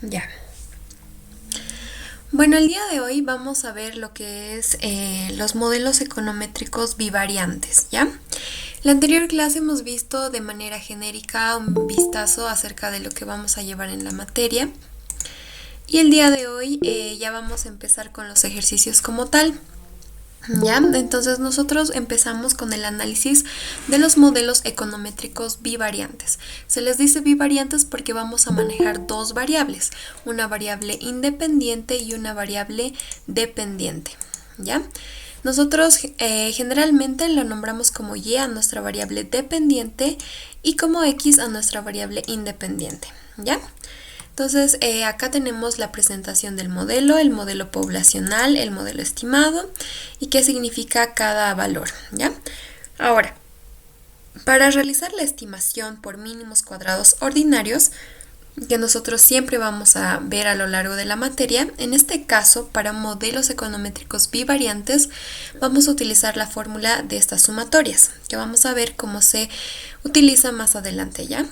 Ya. Bueno, el día de hoy vamos a ver lo que es los modelos econométricos bivariantes, ¿ya? La anterior clase hemos visto de manera genérica un vistazo acerca de lo que vamos a llevar en la materia y el día de hoy ya vamos a empezar con los ejercicios como tal. ¿Ya? Entonces nosotros empezamos con el análisis de los modelos econométricos bivariantes. Se les dice bivariantes porque vamos a manejar dos variables, una variable independiente y una variable dependiente. ¿Ya? Nosotros generalmente lo nombramos como y a nuestra variable dependiente y como x a nuestra variable independiente. ¿Ya? Entonces, acá tenemos la presentación del modelo, el modelo poblacional, el modelo estimado y qué significa cada valor, ¿ya? Ahora, para realizar la estimación por mínimos cuadrados ordinarios, que nosotros siempre vamos a ver a lo largo de la materia, en este caso, para modelos econométricos bivariantes, vamos a utilizar la fórmula de estas sumatorias, que vamos a ver cómo se utiliza más adelante, ¿ya?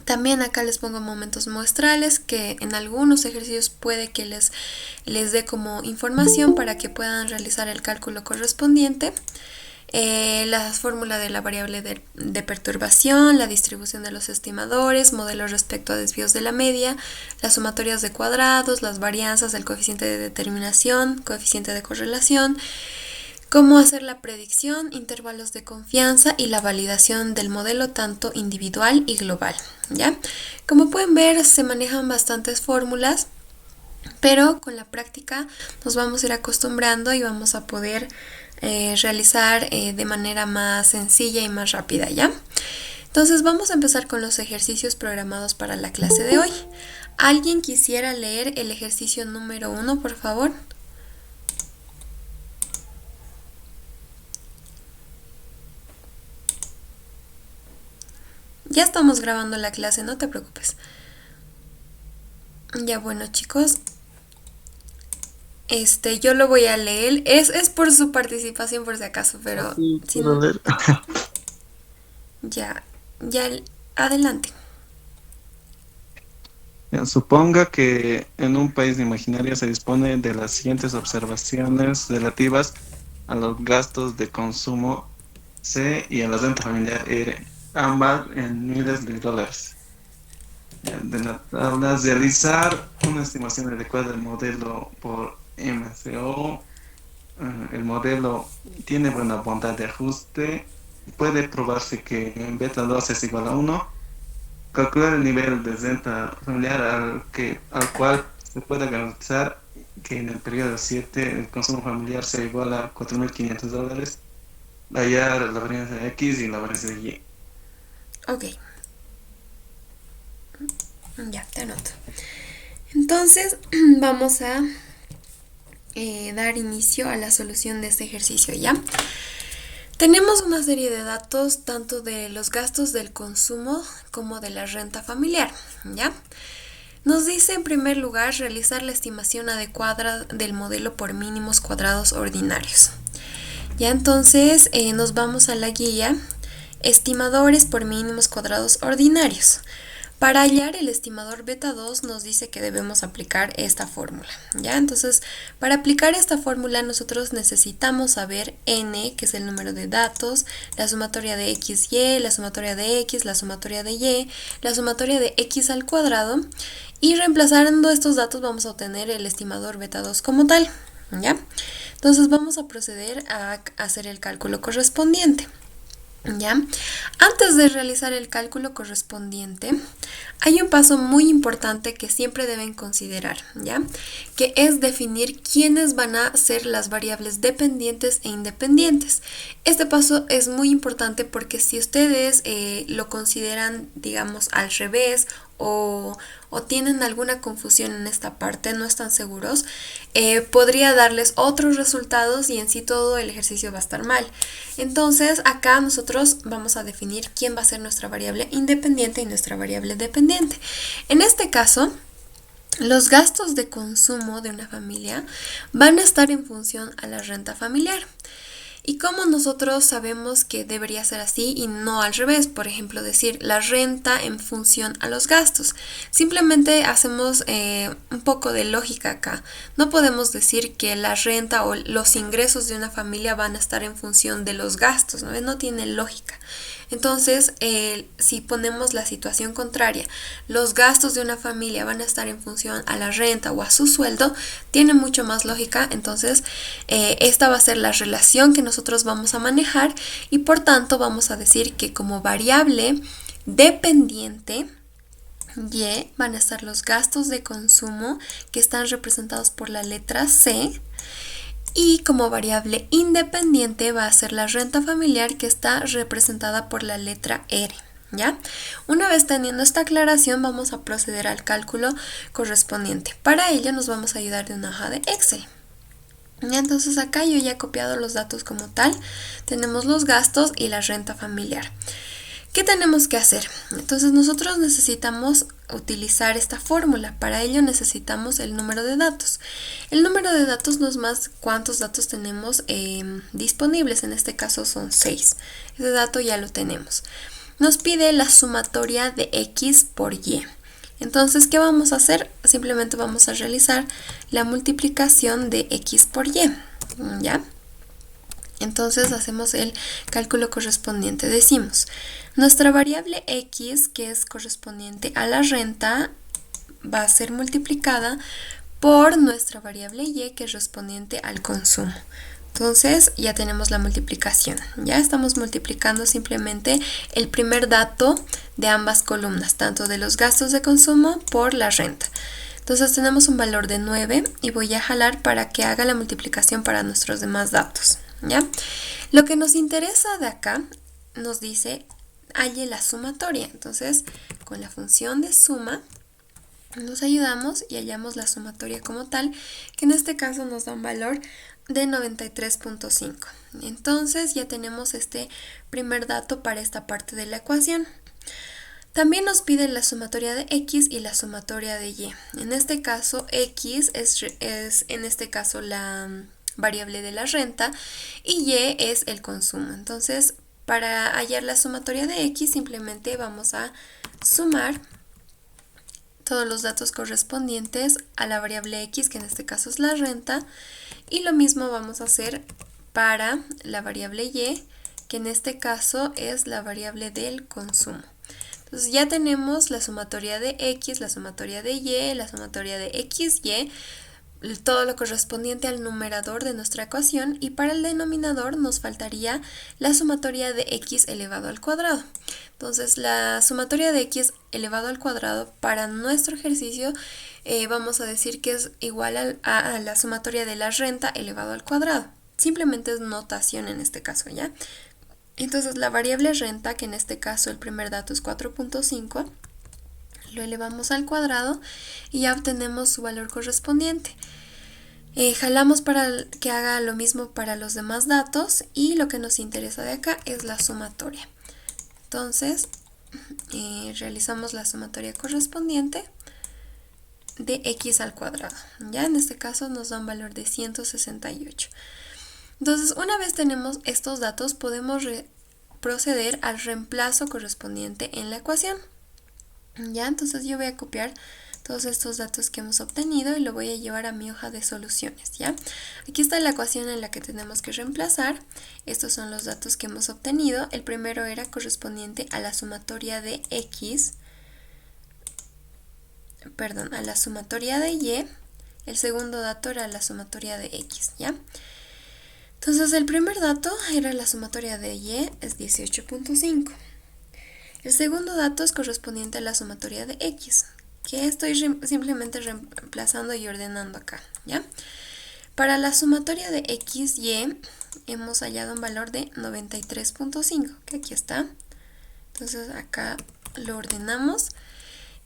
También acá les pongo momentos muestrales que en algunos ejercicios puede que les dé como información para que puedan realizar el cálculo correspondiente. La fórmula de la variable de perturbación, la distribución de los estimadores, modelos respecto a desvíos de la media, las sumatorias de cuadrados, las varianzas, el coeficiente de determinación, coeficiente de correlación, cómo hacer la predicción, intervalos de confianza y la validación del modelo tanto individual y global, ¿ya? Como pueden ver, se manejan bastantes fórmulas, pero con la práctica nos vamos a ir acostumbrando y vamos a poder realizar de manera más sencilla y más rápida, ¿ya? Entonces vamos a empezar con los ejercicios programados para la clase de hoy. ¿Alguien quisiera leer el ejercicio número 1, por favor? Ya estamos grabando la clase, no te preocupes. Ya bueno, chicos, yo lo voy a leer. Es por su participación por si acaso, pero Sí, si puedo no, leer. ya, ya, adelante. Suponga que en un país imaginario se dispone de las siguientes observaciones relativas a los gastos de consumo C y a la renta familiar R, ambas en miles de dólares. De la tabla, realizar una estimación adecuada del modelo por MCO. El modelo tiene buena bondad de ajuste. Puede probarse que en beta 2 es igual a 1. Calcular el nivel de renta familiar al cual se puede garantizar que en el periodo 7 el consumo familiar sea igual a $4.500. Hallar la varianza de X y la varianza de Y. Ok, ya, te anoto. Entonces, vamos a dar inicio a la solución de este ejercicio, ¿ya? Tenemos una serie de datos tanto de los gastos del consumo como de la renta familiar, ¿ya? Nos dice en primer lugar realizar la estimación adecuada del modelo por mínimos cuadrados ordinarios. Ya entonces nos vamos a la guía estimadores por mínimos cuadrados ordinarios. Para hallar el estimador beta 2 nos dice que debemos aplicar esta fórmula, ¿ya? Entonces, para aplicar esta fórmula nosotros necesitamos saber n, que es el número de datos, la sumatoria de x, y, la sumatoria de x, la sumatoria de y, la sumatoria de x al cuadrado, y reemplazando estos datos vamos a obtener el estimador beta 2 como tal, ¿ya? Entonces vamos a proceder a hacer el cálculo correspondiente. ¿Ya? Antes de realizar el cálculo correspondiente, hay un paso muy importante que siempre deben considerar, ¿ya? Que es definir quiénes van a ser las variables dependientes e independientes. Este paso es muy importante porque si ustedes lo consideran, digamos, al revés o tienen alguna confusión en esta parte, no están seguros, podría darles otros resultados y en sí todo el ejercicio va a estar mal. Entonces acá nosotros vamos a definir quién va a ser nuestra variable independiente y nuestra variable dependiente. En este caso, los gastos de consumo de una familia van a estar en función a la renta familiar. ¿Y cómo nosotros sabemos que debería ser así y no al revés? Por ejemplo, decir la renta en función a los gastos. Simplemente hacemos un poco de lógica acá. No podemos decir que la renta o los ingresos de una familia van a estar en función de los gastos, ¿no? No tiene lógica. Entonces, si ponemos la situación contraria, los gastos de una familia van a estar en función a la renta o a su sueldo, tiene mucho más lógica. Entonces, esta va a ser la relación que nosotros vamos a manejar y por tanto vamos a decir que como variable dependiente Y van a estar los gastos de consumo que están representados por la letra C. Y como variable independiente va a ser la renta familiar que está representada por la letra R. ¿Ya? Una vez teniendo esta aclaración vamos a proceder al cálculo correspondiente. Para ello nos vamos a ayudar de una hoja de Excel. ¿Ya? Entonces acá yo ya he copiado los datos como tal. Tenemos los gastos y la renta familiar. ¿Qué tenemos que hacer? Entonces nosotros necesitamos utilizar esta fórmula. Para ello necesitamos el número de datos. El número de datos no es más cuántos datos tenemos disponibles. En este caso son 6. Ese dato ya lo tenemos. Nos pide la sumatoria de X por Y. Entonces, ¿qué vamos a hacer? Simplemente vamos a realizar la multiplicación de X por Y. ¿Ya? Entonces hacemos el cálculo correspondiente. Decimos, nuestra variable X, que es correspondiente a la renta, va a ser multiplicada por nuestra variable Y, que es correspondiente al consumo. Entonces ya tenemos la multiplicación. Ya estamos multiplicando simplemente el primer dato de ambas columnas, tanto de los gastos de consumo por la renta. Entonces tenemos un valor de 9 y voy a jalar para que haga la multiplicación para nuestros demás datos. ¿Ya? Lo que nos interesa de acá nos dice halle la sumatoria. Entonces con la función de suma nos ayudamos y hallamos la sumatoria como tal, que en este caso nos da un valor de 93.5. Entonces ya tenemos este primer dato para esta parte de la ecuación. También nos pide la sumatoria de X y la sumatoria de Y. En este caso X es en este caso la variable de la renta y Y es el consumo. Entonces, para hallar la sumatoria de X simplemente vamos a sumar todos los datos correspondientes a la variable X, que en este caso es la renta, y lo mismo vamos a hacer para la variable Y, que en este caso es la variable del consumo. Entonces ya tenemos la sumatoria de X, la sumatoria de Y, la sumatoria de XY, todo lo correspondiente al numerador de nuestra ecuación, y para el denominador nos faltaría la sumatoria de X elevado al cuadrado. Entonces la sumatoria de X elevado al cuadrado para nuestro ejercicio vamos a decir que es igual a la sumatoria de la renta elevado al cuadrado. Simplemente es notación en este caso, ¿ya? Entonces la variable renta, que en este caso el primer dato es 4.5, lo elevamos al cuadrado y ya obtenemos su valor correspondiente. Jalamos para que haga lo mismo para los demás datos y lo que nos interesa de acá es la sumatoria. Entonces realizamos la sumatoria correspondiente de X al cuadrado. Ya en este caso nos da un valor de 168. Entonces, una vez tenemos estos datos, podemos proceder al reemplazo correspondiente en la ecuación. Ya, entonces yo voy a copiar todos estos datos que hemos obtenido y lo voy a llevar a mi hoja de soluciones. ¿Ya? Aquí está la ecuación en la que tenemos que reemplazar. Estos son los datos que hemos obtenido. El primero era correspondiente a la sumatoria de X, perdón, a la sumatoria de Y. El segundo dato era la sumatoria de X. ¿Ya? Entonces el primer dato era la sumatoria de Y, es 18.5. El segundo dato es correspondiente a la sumatoria de X, que estoy simplemente reemplazando y ordenando acá, ¿ya? Para la sumatoria de XY hemos hallado un valor de 93.5, que aquí está. Entonces acá lo ordenamos.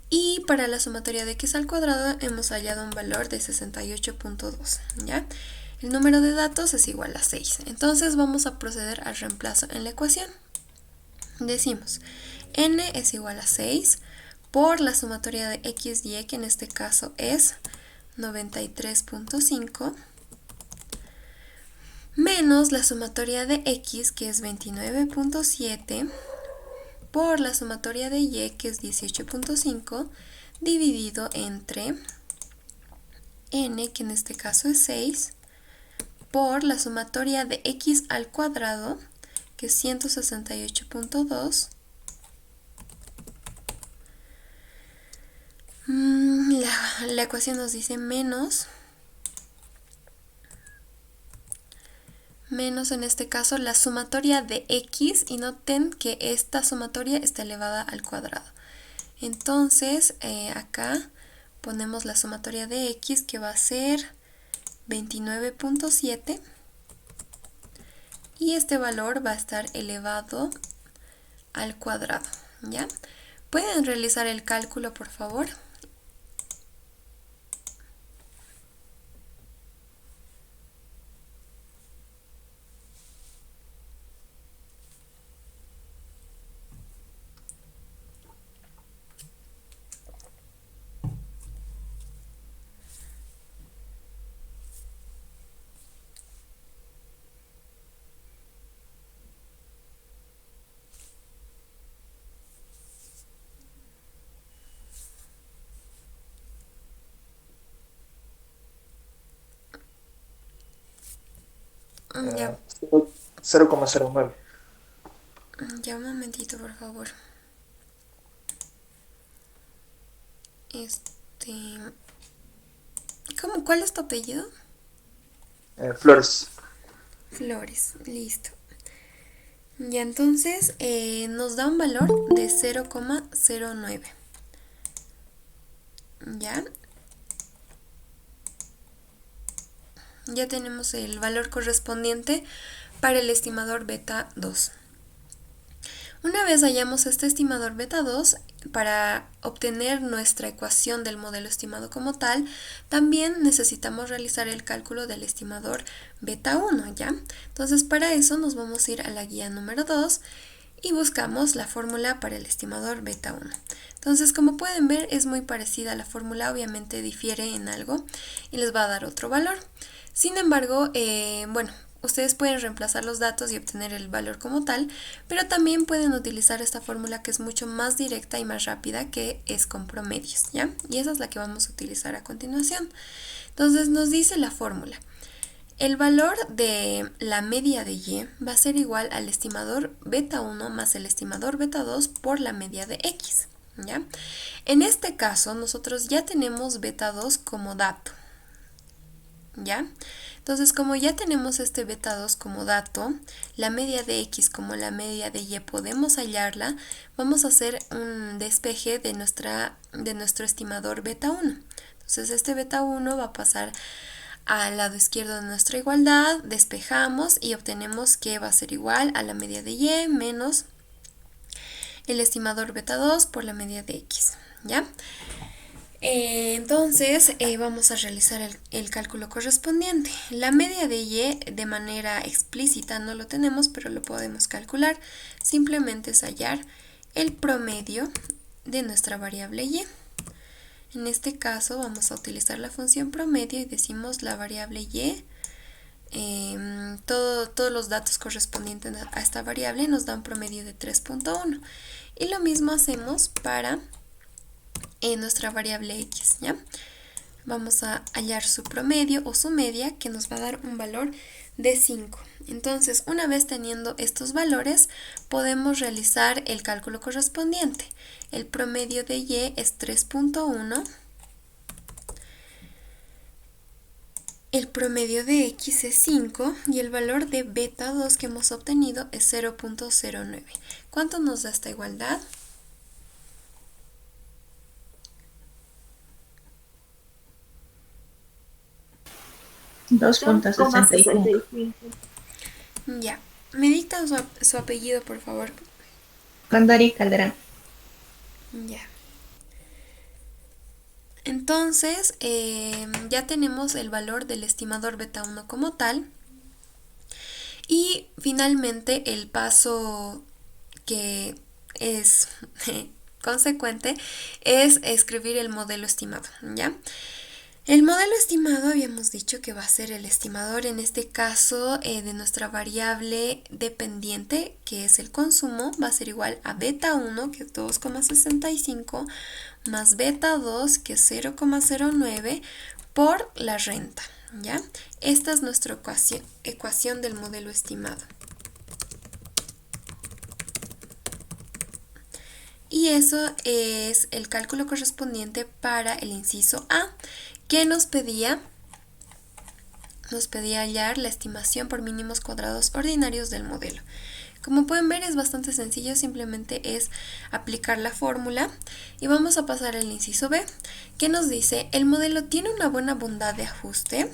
Y para la sumatoria de X al cuadrado hemos hallado un valor de 68.2, ¿ya? El número de datos es igual a 6. Entonces vamos a proceder al reemplazo en la ecuación. Decimos, n es igual a 6 por la sumatoria de XY, que en este caso es 93.5, menos la sumatoria de x, que es 29.7, por la sumatoria de y, que es 18.5, dividido entre n, que en este caso es 6, por la sumatoria de x al cuadrado, que es 168.2. La ecuación nos dice menos en este caso la sumatoria de x, y noten que esta sumatoria está elevada al cuadrado. Entonces acá ponemos la sumatoria de x, que va a ser 29.7, y este valor va a estar elevado al cuadrado, ¿ya? ¿Pueden realizar el cálculo, por favor? Ya, 0,09. ya un momentito, por favor. ¿Cuál es tu apellido? Flores. Flores, listo. Ya, entonces nos da un valor de 0,09. ¿Ya? Ya tenemos el valor correspondiente para el estimador beta 2. Una vez hallamos este estimador beta 2, para obtener nuestra ecuación del modelo estimado como tal, también necesitamos realizar el cálculo del estimador beta 1, ¿ya? Entonces para eso nos vamos a ir a la guía número 2 y buscamos la fórmula para el estimador beta 1. Entonces, como pueden ver, es muy parecida a la fórmula, obviamente difiere en algo y les va a dar otro valor. Sin embargo, bueno, ustedes pueden reemplazar los datos y obtener el valor como tal, pero también pueden utilizar esta fórmula, que es mucho más directa y más rápida, que es con promedios, ¿ya? Y esa es la que vamos a utilizar a continuación. Entonces nos dice la fórmula: el valor de la media de y va a ser igual al estimador beta 1 más el estimador beta 2 por la media de x, ¿ya? En este caso nosotros ya tenemos beta 2 como dato, ¿ya? Entonces, como ya tenemos este beta 2 como dato, la media de x como la media de y podemos hallarla, vamos a hacer un despeje de nuestro estimador beta 1. Entonces este beta 1 va a pasar al lado izquierdo de nuestra igualdad, despejamos y obtenemos que va a ser igual a la media de y menos el estimador beta 2 por la media de x, ¿ya? Entonces vamos a realizar el cálculo correspondiente. La media de y de manera explícita no lo tenemos, pero lo podemos calcular. Simplemente es hallar el promedio de nuestra variable y. En este caso vamos a utilizar la función promedio y decimos la variable y, todos los datos correspondientes a esta variable nos dan promedio de 3.1. Y lo mismo hacemos para nuestra variable x, ¿ya? Vamos a hallar su promedio o su media, que nos va a dar un valor de 5. Entonces, una vez teniendo estos valores, podemos realizar el cálculo correspondiente. El promedio de y es 3.1. El promedio de x es 5 y el valor de beta 2 que hemos obtenido es 0.09. ¿Cuánto nos da esta igualdad? 2.65. Ya. Me dictan su apellido, por favor. Condori Calderón. Ya. Entonces, ya tenemos el valor del estimador beta 1 como tal. Y finalmente el paso que es consecuente es escribir el modelo estimado, ¿ya? El modelo estimado habíamos dicho que va a ser el estimador en este caso de nuestra variable dependiente, que es el consumo, va a ser igual a beta 1, que es 2,65, más beta 2, que es 0,09, por la renta, ¿ya? Esta es nuestra ecuación del modelo estimado. Y eso es el cálculo correspondiente para el inciso A, que nos pedía hallar la estimación por mínimos cuadrados ordinarios del modelo. Como pueden ver, es bastante sencillo, simplemente es aplicar la fórmula y vamos a pasar al inciso B, que nos dice el modelo tiene una buena bondad de ajuste.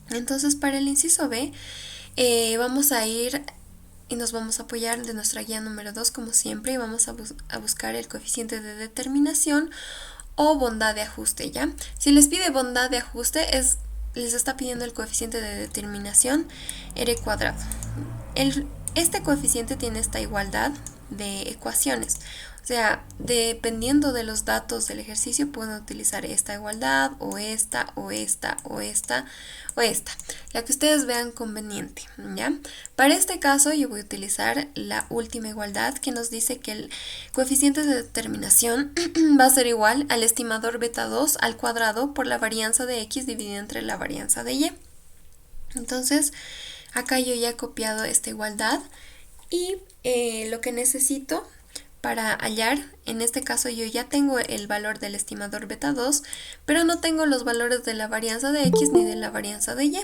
Entonces, para el inciso B vamos a ir y nos vamos a apoyar de nuestra guía número 2 como siempre y vamos a buscar el coeficiente de determinación o bondad de ajuste, ¿ya? Si les pide bondad de ajuste, les está pidiendo el coeficiente de determinación R cuadrado. Este coeficiente tiene esta igualdad de ecuaciones. O sea, dependiendo de los datos del ejercicio, pueden utilizar esta igualdad o esta, o esta, o esta, o esta. La que ustedes vean conveniente, ¿ya? Para este caso yo voy a utilizar la última igualdad que nos dice que el coeficiente de determinación va a ser igual al estimador beta 2 al cuadrado por la varianza de x dividida entre la varianza de y. Entonces, acá yo ya he copiado esta igualdad y lo que necesito para hallar, en este caso yo ya tengo el valor del estimador beta 2, pero no tengo los valores de la varianza de x ni de la varianza de y.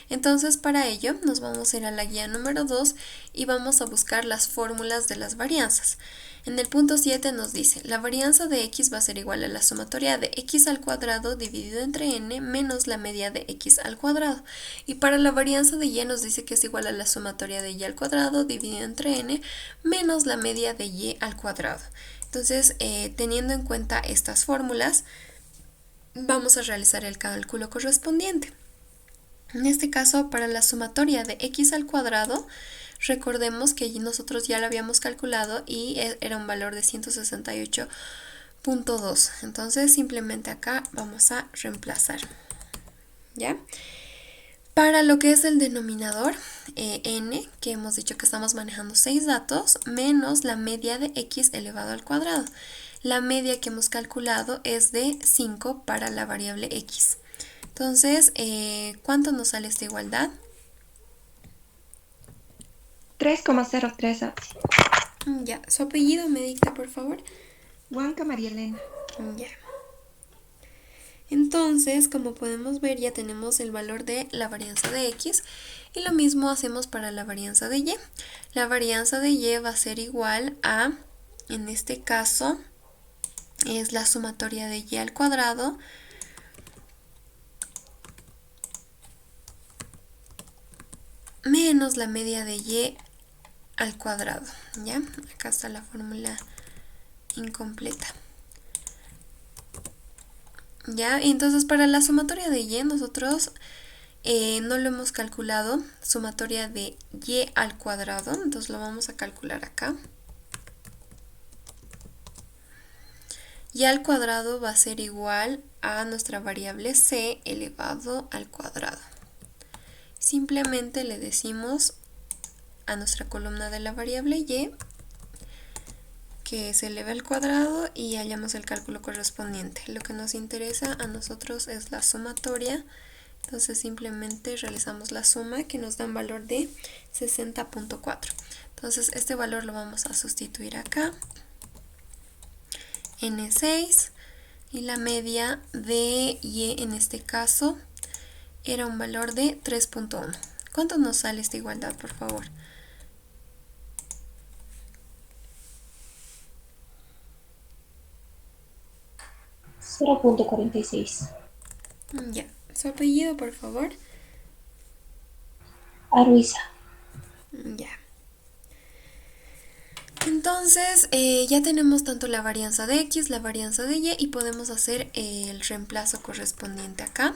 Entonces para ello nos vamos a ir a la guía número 2 y vamos a buscar las fórmulas de las varianzas. En el punto 7 nos dice, la varianza de x va a ser igual a la sumatoria de x al cuadrado dividido entre n menos la media de x al cuadrado. Y para la varianza de y nos dice que es igual a la sumatoria de y al cuadrado dividido entre n menos la media de y al cuadrado. Entonces, teniendo en cuenta estas fórmulas, vamos a realizar el cálculo correspondiente. En este caso, para la sumatoria de x al cuadrado, recordemos que nosotros ya lo habíamos calculado y era un valor de 168.2. Entonces simplemente acá vamos a reemplazar, ¿ya? Para lo que es el denominador, n, que hemos dicho que estamos manejando 6 datos, menos la media de x elevado al cuadrado. La media que hemos calculado es de 5 para la variable x. Entonces, ¿cuánto nos sale esta igualdad? 3,03. Ya, su apellido me dicta, por favor. Huanca María Elena. Ya. Entonces, como podemos ver, ya tenemos el valor de la varianza de x y lo mismo hacemos para la varianza de y. La varianza de y va a ser igual a, en este caso, es la sumatoria de y al cuadrado menos la media de y al cuadrado, ¿ya? Acá está la fórmula incompleta. ¿Ya? Entonces para la sumatoria de y nosotros no lo hemos calculado, sumatoria de y al cuadrado, entonces lo vamos a calcular acá. Y al cuadrado va a ser igual a nuestra variable c elevado al cuadrado. Simplemente le decimos a nuestra columna de la variable y que se eleve al cuadrado y hallamos el cálculo correspondiente. Lo que nos interesa a nosotros es la sumatoria, entonces simplemente realizamos la suma que nos da un valor de 60.4. Entonces este valor lo vamos a sustituir acá, n6, y la media de y en este caso era un valor de 3.1. ¿Cuánto nos sale esta igualdad, por favor? 0,46. Ya, su apellido, por favor. Aruiza. Ya. Entonces, ya tenemos tanto la varianza de x, la varianza de y podemos hacer el reemplazo correspondiente acá.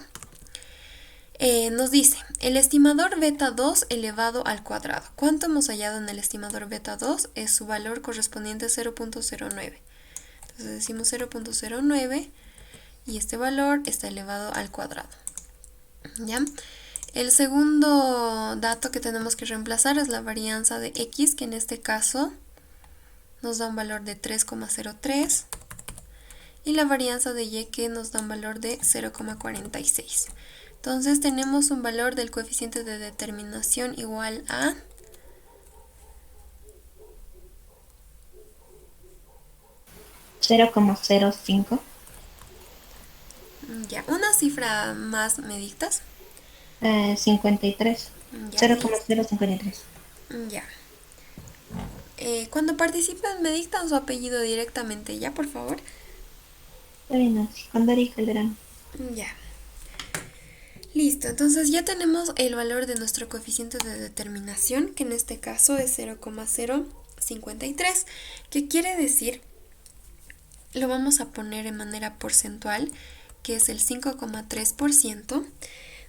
Nos dice, el estimador beta 2 elevado al cuadrado. ¿Cuánto hemos hallado en el estimador beta 2? Es su valor correspondiente a 0.09. Entonces decimos 0.09 y este valor está elevado al cuadrado. ¿Ya? El segundo dato que tenemos que reemplazar es la varianza de x, que en este caso nos da un valor de 3,03, y la varianza de y, que nos da un valor de 0,46. Entonces tenemos un valor del coeficiente de determinación igual a 0,05. ya, una cifra más, ¿me dictas? 53. Ya, 0,053. ya. Cuando participen, me dictan su apellido directamente, ¿ya? Por favor. Está bien, así. Condori Calderón. Ya. Listo, entonces ya tenemos el valor de nuestro coeficiente de determinación, que en este caso es 0,053, que quiere decir, lo vamos a poner en manera porcentual, que es el 5,3%.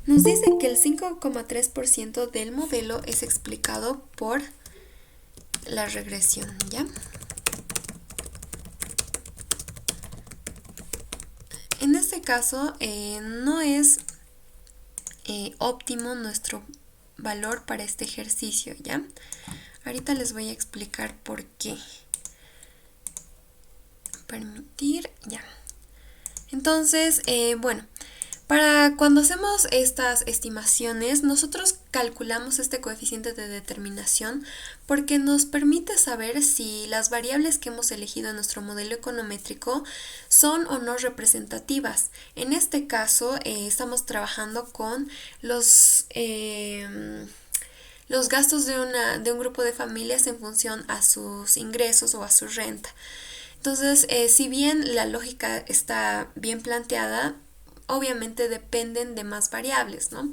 Nos dice que el 5,3% del modelo es explicado por la regresión, ¿ya? En este caso no es óptimo nuestro valor para este ejercicio, ¿ya? Ahorita les voy a explicar por qué. Permitir, ya. Entonces, bueno, para cuando hacemos estas estimaciones, nosotros calculamos este coeficiente de determinación porque nos permite saber si las variables que hemos elegido en nuestro modelo econométrico son o no representativas. En este caso, estamos trabajando con los gastos de un grupo de familias en función a sus ingresos o a su renta. Entonces, si bien la lógica está bien planteada, obviamente dependen de más variables, ¿no?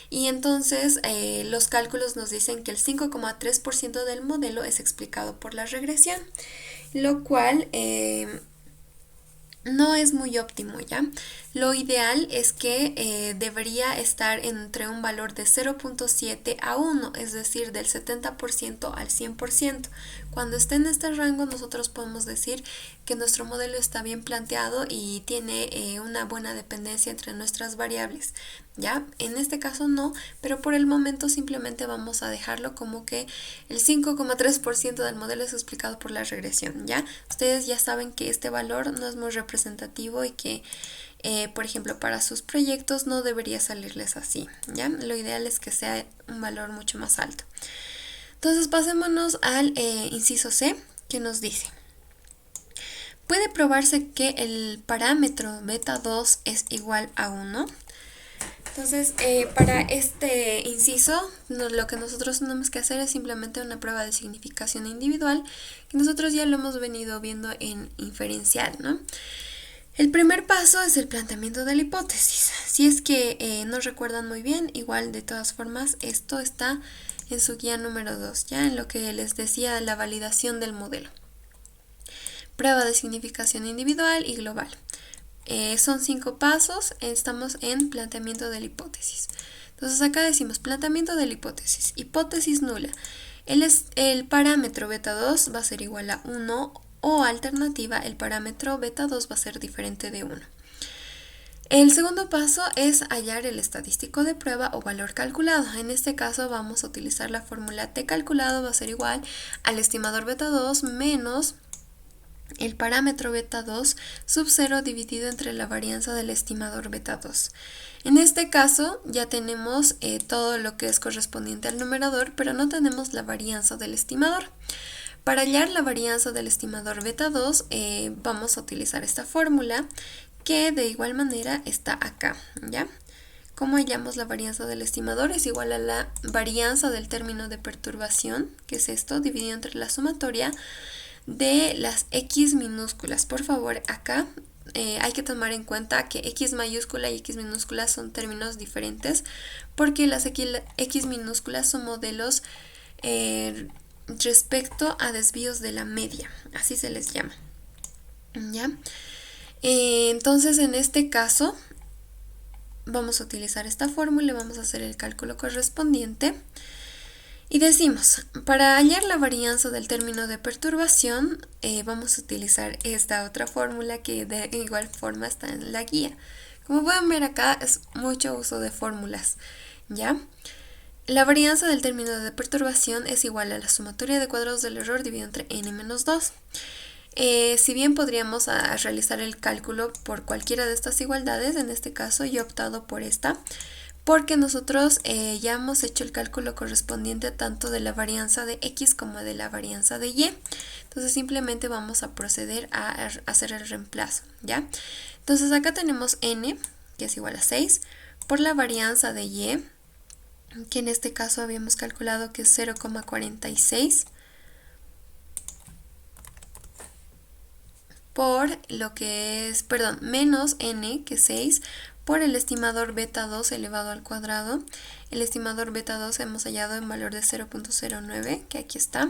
Y entonces los cálculos nos dicen que el 5,3% del modelo es explicado por la regresión, lo cual no es muy óptimo, ¿ya? Lo ideal es que debería estar entre un valor de 0,7 a 1, es decir, del 70% al 100%. Cuando esté en este rango, nosotros podemos decir que nuestro modelo está bien planteado y tiene una buena dependencia entre nuestras variables, ¿ya? En este caso no, pero por el momento simplemente vamos a dejarlo como que el 5,3% del modelo es explicado por la regresión, ¿ya? Ustedes ya saben que este valor no es muy representativo y que por ejemplo, para sus proyectos no debería salirles así, ¿ya? Lo ideal es que sea un valor mucho más alto. Entonces pasémonos al inciso C, que nos dice: puede probarse que el parámetro beta 2 es igual a 1. Entonces, para este inciso, lo que nosotros tenemos que hacer es simplemente una prueba de significación individual, que nosotros ya lo hemos venido viendo en inferencial, ¿no? El primer paso es el planteamiento de la hipótesis. Si es que no recuerdan muy bien, igual de todas formas esto está en su guía número 2, ya en lo que les decía de la validación del modelo. Prueba de significación individual y global. Son 5 pasos, estamos en planteamiento de la hipótesis. Entonces acá decimos planteamiento de la hipótesis. Hipótesis nula. El parámetro beta 2 va a ser igual a 1 o alternativa, el parámetro beta 2 va a ser diferente de 1. El segundo paso es hallar el estadístico de prueba o valor calculado. En este caso vamos a utilizar la fórmula T calculado, va a ser igual al estimador beta 2 menos el parámetro beta 2 sub 0 dividido entre la varianza del estimador beta 2. En este caso ya tenemos todo lo que es correspondiente al numerador, pero no tenemos la varianza del estimador. Para hallar la varianza del estimador beta 2 vamos a utilizar esta fórmula que de igual manera está acá, ¿ya? ¿Cómo hallamos la varianza del estimador? Es igual a la varianza del término de perturbación, que es esto, dividido entre la sumatoria de las X minúsculas. Por favor, acá hay que tomar en cuenta que X mayúscula y X minúscula son términos diferentes porque las X minúsculas son modelos respecto a desvíos de la media, así se les llama, ¿ya? Entonces en este caso vamos a utilizar esta fórmula y vamos a hacer el cálculo correspondiente. Y decimos, para hallar la varianza del término de perturbación, vamos a utilizar esta otra fórmula que de igual forma está en la guía. Como pueden ver acá, es mucho uso de fórmulas, ¿ya? La varianza del término de perturbación es igual a la sumatoria de cuadrados del error dividido entre n menos 2. Si bien podríamos realizar el cálculo por cualquiera de estas igualdades, en este caso yo he optado por esta, porque nosotros ya hemos hecho el cálculo correspondiente tanto de la varianza de x como de la varianza de y. Entonces simplemente vamos a proceder a hacer el reemplazo, ¿ya? Entonces acá tenemos n, que es igual a 6, por la varianza de y, que en este caso habíamos calculado que es 0,46, por lo que es, perdón, menos n, que es 6, por el estimador beta 2 elevado al cuadrado. El estimador beta 2 hemos hallado en valor de 0,09, que aquí está.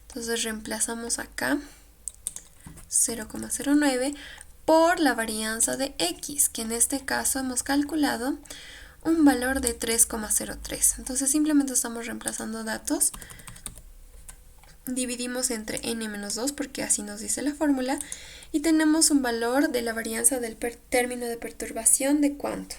Entonces reemplazamos acá 0,09 por la varianza de x, que en este caso hemos calculado un valor de 3,03. Entonces simplemente estamos reemplazando datos. Dividimos entre n menos 2 porque así nos dice la fórmula y tenemos un valor de la varianza del término de perturbación de ¿cuánto?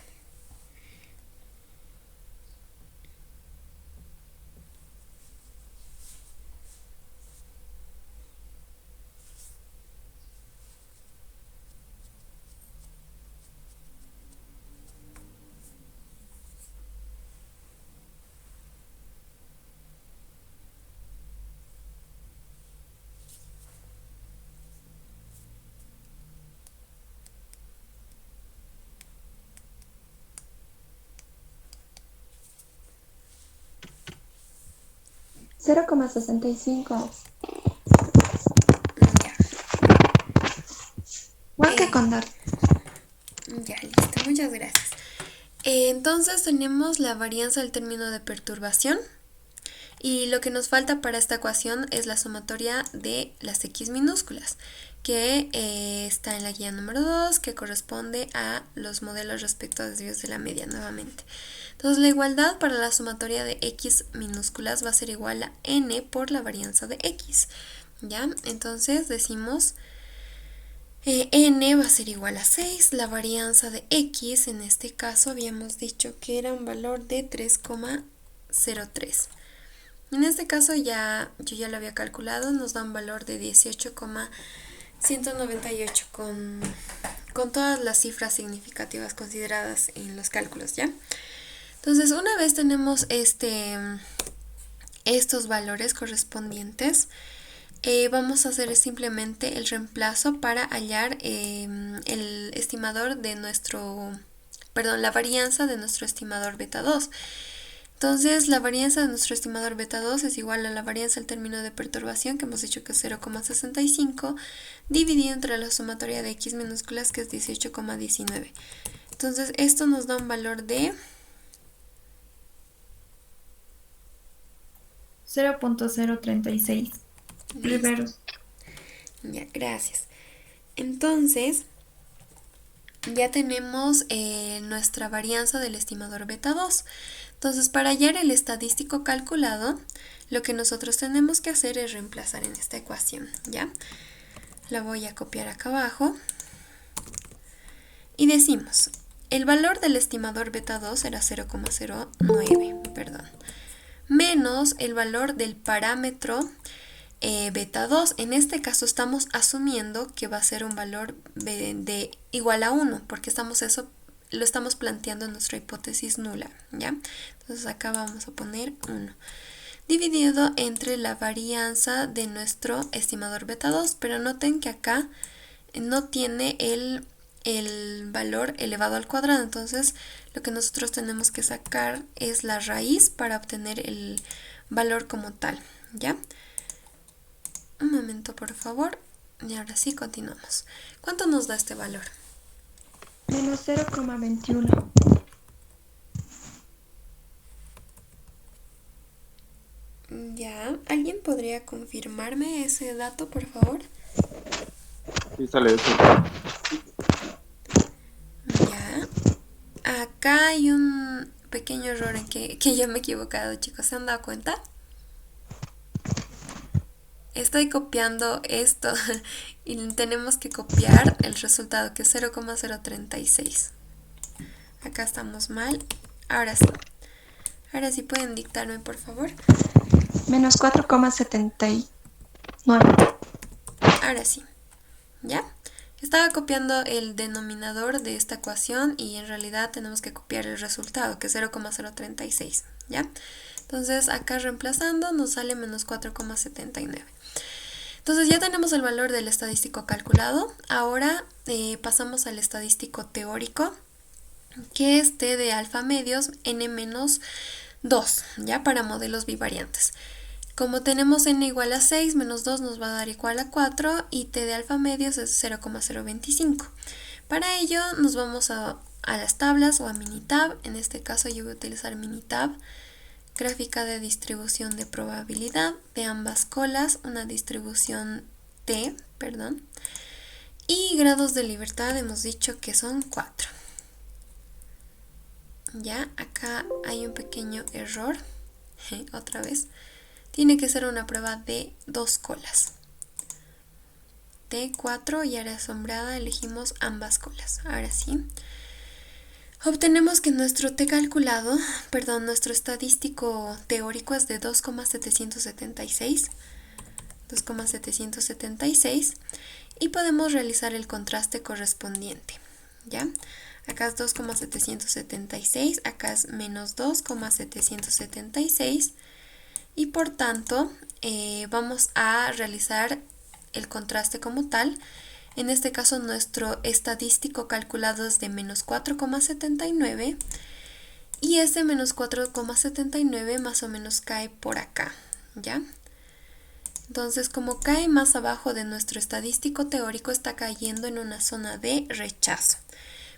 $0,65. Ya. Huanca Condor. Ya, listo, muchas gracias. Entonces tenemos la varianza del término de perturbación y lo que nos falta para esta ecuación es la sumatoria de las x minúsculas, que está en la guía número 2, que corresponde a los modelos respecto a desvíos de la media nuevamente. Entonces la igualdad para la sumatoria de x minúsculas va a ser igual a n por la varianza de x, ¿ya? Entonces decimos n va a ser igual a 6, la varianza de x en este caso habíamos dicho que era un valor de 3,03. En este caso yo ya lo había calculado, nos da un valor de 18,198 con todas las cifras significativas consideradas en los cálculos, ¿ya? Entonces, una vez tenemos estos valores correspondientes, vamos a hacer simplemente el reemplazo para hallar el estimador de la varianza de nuestro estimador beta 2. Entonces, la varianza de nuestro estimador beta 2 es igual a la varianza del término de perturbación, que hemos dicho que es 0,65, dividido entre la sumatoria de x minúsculas, que es 18,19. Entonces, esto nos da un valor de 0.036 riberos. Ya, gracias. Entonces, ya tenemos nuestra varianza del estimador beta 2. Entonces, para hallar el estadístico calculado, lo que nosotros tenemos que hacer es reemplazar en esta ecuación, ¿ya? La voy a copiar acá abajo. Y decimos, el valor del estimador beta 2 era 0,09, perdón, menos el valor del parámetro beta 2. En este caso estamos asumiendo que va a ser un valor de igual a 1, porque lo estamos planteando en nuestra hipótesis nula, ¿ya? Entonces acá vamos a poner 1, dividido entre la varianza de nuestro estimador beta 2, pero noten que acá no tiene el valor elevado al cuadrado, entonces lo que nosotros tenemos que sacar es la raíz para obtener el valor como tal, ¿ya? Un momento, por favor, y ahora sí continuamos. ¿Cuánto nos da este valor? Menos 0,21. Ya, ¿alguien podría confirmarme ese dato, por favor? Sí, sale eso. Ya. Acá hay un pequeño error en que yo me he equivocado, chicos. ¿Se han dado cuenta? Estoy copiando esto y tenemos que copiar el resultado, que es 0,036. Acá estamos mal. Ahora sí. Ahora sí pueden dictarme, por favor. Menos 4,79. Ahora sí. ¿Ya? Estaba copiando el denominador de esta ecuación y en realidad tenemos que copiar el resultado, que es 0,036. ¿Ya? Entonces acá reemplazando nos sale menos 4,79. Entonces ya tenemos el valor del estadístico calculado. Ahora pasamos al estadístico teórico, que es T de alfa medios n menos 2, ya para modelos bivariantes. Como tenemos n igual a 6, menos 2 nos va a dar igual a 4 y T de alfa medios es 0,025. Para ello nos vamos a las tablas o a Minitab. En este caso yo voy a utilizar Minitab. Gráfica de distribución de probabilidad de ambas colas, una distribución T, perdón. Y grados de libertad hemos dicho que son 4. Ya, acá hay un pequeño error. Otra vez. Tiene que ser una prueba de 2 colas. T4 y área sombreada elegimos ambas colas. Ahora sí. Obtenemos que nuestro T calculado, perdón, nuestro estadístico teórico es de 2,776. 2,776 y podemos realizar el contraste correspondiente. ¿Ya? Acá es 2,776, acá es menos 2,776 y por tanto vamos a realizar el contraste como tal. En este caso nuestro estadístico calculado es de menos 4,79 y ese menos 4,79 más o menos cae por acá, ¿ya? Entonces, como cae más abajo de nuestro estadístico teórico, está cayendo en una zona de rechazo.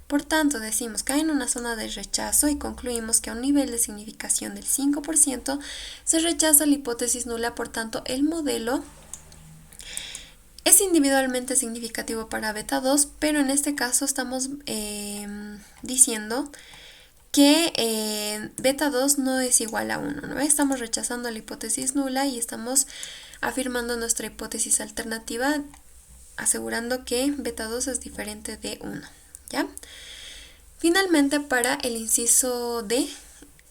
Por tanto, decimos cae en una zona de rechazo y concluimos que a un nivel de significación del 5% se rechaza la hipótesis nula, por tanto el modelo es individualmente significativo para beta 2, pero en este caso estamos diciendo que beta 2 no es igual a 1, ¿no? Estamos rechazando la hipótesis nula y estamos afirmando nuestra hipótesis alternativa, asegurando que beta 2 es diferente de 1, ¿ya? Finalmente, para el inciso D,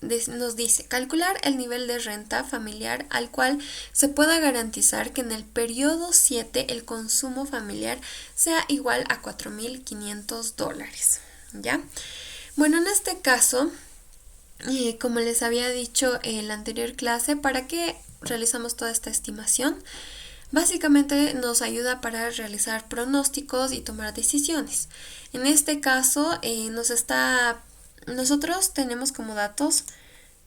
nos dice calcular el nivel de renta familiar al cual se pueda garantizar que en el periodo 7 el consumo familiar sea igual a $4,500, ¿ya? Bueno, en este caso, como les había dicho en la anterior clase, ¿para qué realizamos toda esta estimación? Básicamente nos ayuda para realizar pronósticos y tomar decisiones. En este caso, nosotros tenemos como datos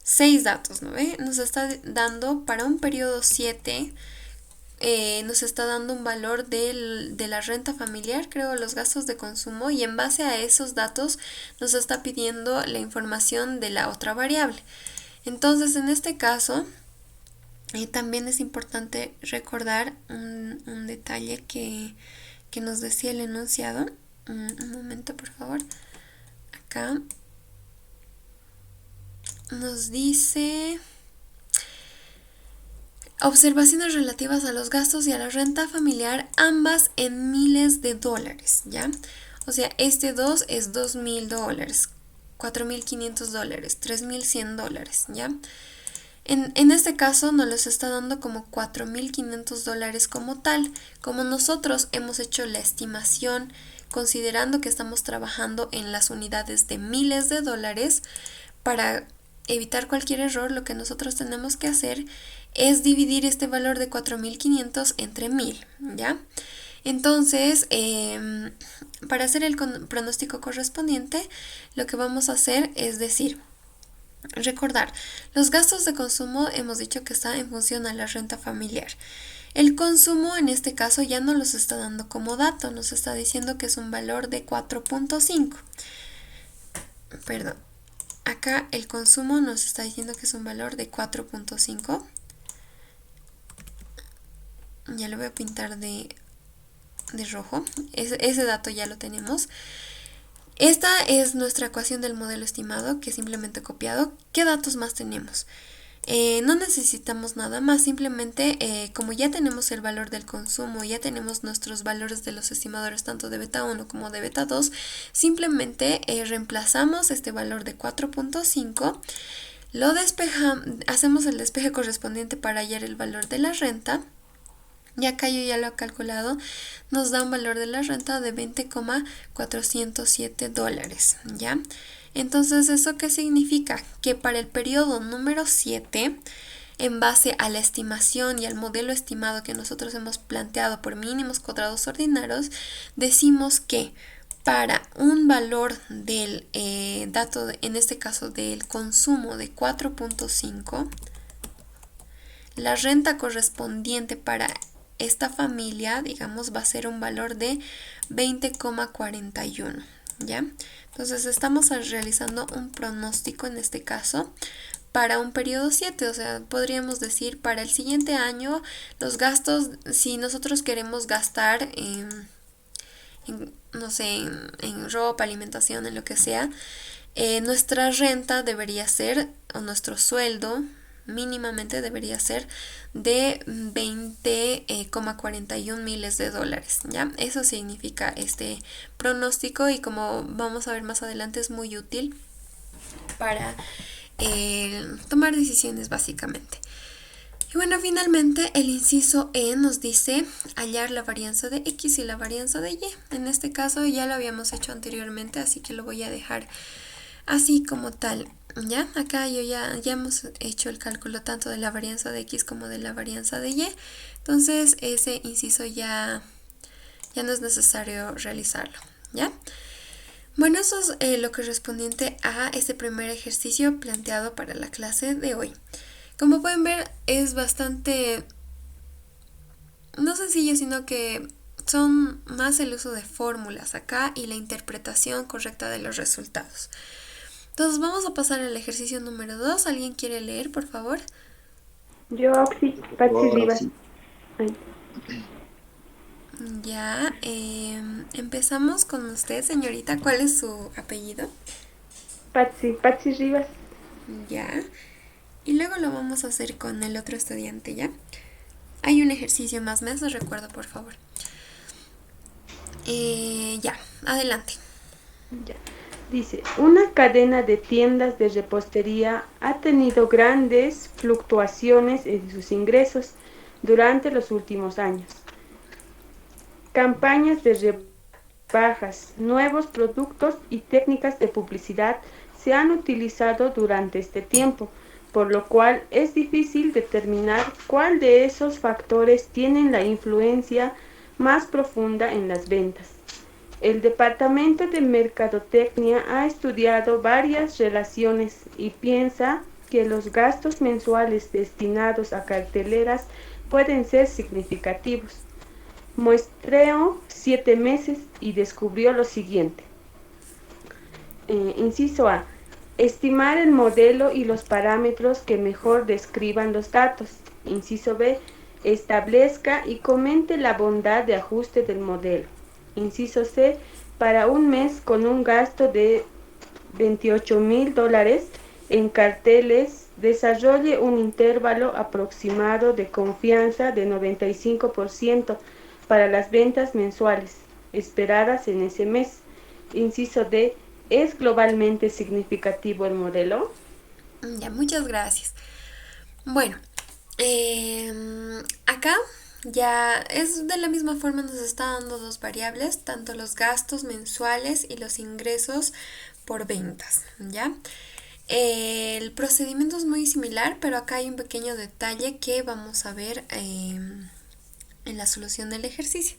6 datos, ¿no ve? Nos está dando para un periodo 7, nos está dando un valor de la renta familiar, creo, los gastos de consumo, y en base a esos datos nos está pidiendo la información de la otra variable. Entonces, en este caso, también es importante recordar un detalle que nos decía el enunciado. Un momento, por favor. Acá nos dice observaciones relativas a los gastos y a la renta familiar, ambas en miles de dólares, ¿ya? O sea, este 2 es $2,000, $4,500, $3,100, ¿ya? En este caso nos los está dando como $4,500 como tal. Como nosotros hemos hecho la estimación considerando que estamos trabajando en las unidades de miles de dólares, para evitar cualquier error, lo que nosotros tenemos que hacer es dividir este valor de 4,500 entre 1,000, ¿ya? Entonces, para hacer el pronóstico correspondiente, lo que vamos a hacer es decir, recordar, los gastos de consumo hemos dicho que está en función a la renta familiar. El consumo en este caso ya no los está dando como dato, nos está diciendo que es un valor de 4,5. Perdón, acá el consumo nos está diciendo que es un valor de 4,5. Ya lo voy a pintar de rojo. Ese dato ya lo tenemos. Esta es nuestra ecuación del modelo estimado que simplemente he copiado. ¿Qué datos más tenemos? No necesitamos nada más, simplemente como ya tenemos el valor del consumo, ya tenemos nuestros valores de los estimadores tanto de beta 1 como de beta 2, simplemente reemplazamos este valor de 4.5, lo despejamos, hacemos el despeje correspondiente para hallar el valor de la renta. Y acá yo ya lo he calculado, nos da un valor de la renta de $20,407, ¿ya? Entonces, ¿eso qué significa? Que para el periodo número 7, en base a la estimación y al modelo estimado que nosotros hemos planteado por mínimos cuadrados ordinarios, decimos que para un valor del dato, en este caso del consumo de 4.5, la renta correspondiente para esta familia, digamos, va a ser un valor de 20,41, ¿ya? Entonces estamos realizando un pronóstico en este caso para un periodo 7, o sea, podríamos decir para el siguiente año los gastos, si nosotros queremos gastar no sé, en ropa, alimentación, en lo que sea, nuestra renta debería ser, o nuestro sueldo mínimamente debería ser de 20,41 miles de dólares, ¿ya? Eso significa este pronóstico y como vamos a ver más adelante es muy útil para tomar decisiones básicamente. Y bueno, finalmente el inciso E nos dice hallar la varianza de X y la varianza de Y. En este caso ya lo habíamos hecho anteriormente, así que lo voy a dejar así como tal. Ya, acá ya hemos hecho el cálculo tanto de la varianza de X como de la varianza de Y. Entonces ese inciso ya no es necesario realizarlo. ¿Ya? Bueno, eso es lo correspondiente a este primer ejercicio planteado para la clase de hoy. Como pueden ver, es bastante, no sencillo, sino que son más el uso de fórmulas acá y la interpretación correcta de los resultados. Entonces vamos a pasar al ejercicio número 2. ¿Alguien quiere leer, por favor? Yo, sí, Patsy Rivas. Ay. Ya, empezamos con usted, señorita. ¿Cuál es su apellido? Patsy Rivas. Ya. Y luego lo vamos a hacer con el otro estudiante, ¿ya? Hay un ejercicio más, me lo recuerdo, por favor. Ya, adelante. Ya. Dice, una cadena de tiendas de repostería ha tenido grandes fluctuaciones en sus ingresos durante los últimos años. Campañas de rebajas, nuevos productos y técnicas de publicidad se han utilizado durante este tiempo, por lo cual es difícil determinar cuál de esos factores tienen la influencia más profunda en las ventas. El Departamento de Mercadotecnia ha estudiado varias relaciones y piensa que los gastos mensuales destinados a carteleras pueden ser significativos. Muestreó 7 meses y descubrió lo siguiente. Inciso A. Estimar el modelo y los parámetros que mejor describan los datos. Inciso B. Establezca y comente la bondad de ajuste del modelo. Inciso C. Para un mes con un gasto de $28,000 en carteles, desarrolle un intervalo aproximado de confianza de 95% para las ventas mensuales esperadas en ese mes. Inciso D. ¿Es globalmente significativo el modelo? Ya, muchas gracias. Bueno, acá ya es de la misma forma, nos está dando dos variables, tanto los gastos mensuales y los ingresos por ventas, ¿ya? El procedimiento es muy similar, pero acá hay un pequeño detalle que vamos a ver en la solución del ejercicio.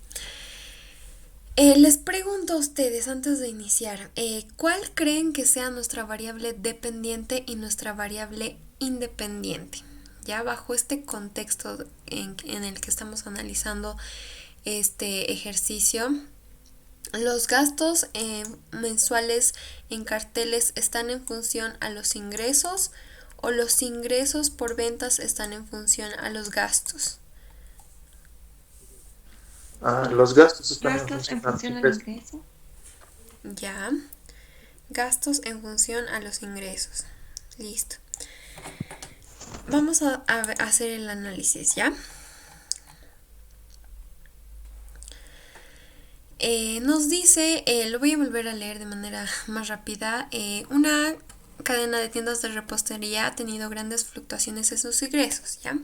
Les pregunto a ustedes antes de iniciar, ¿cuál creen que sea nuestra variable dependiente y nuestra variable independiente? Ya bajo este contexto en el que estamos analizando este ejercicio, ¿los gastos mensuales en carteles están en función a los ingresos o los ingresos por ventas están en función a los gastos? Los gastos están Gastos en función al ingreso. Ya. Gastos en función a los ingresos. Listo. Vamos a hacer el análisis, ¿ya? Nos dice, lo voy a volver a leer de manera más rápida, una cadena de tiendas de repostería ha tenido grandes fluctuaciones en sus ingresos, ¿ya?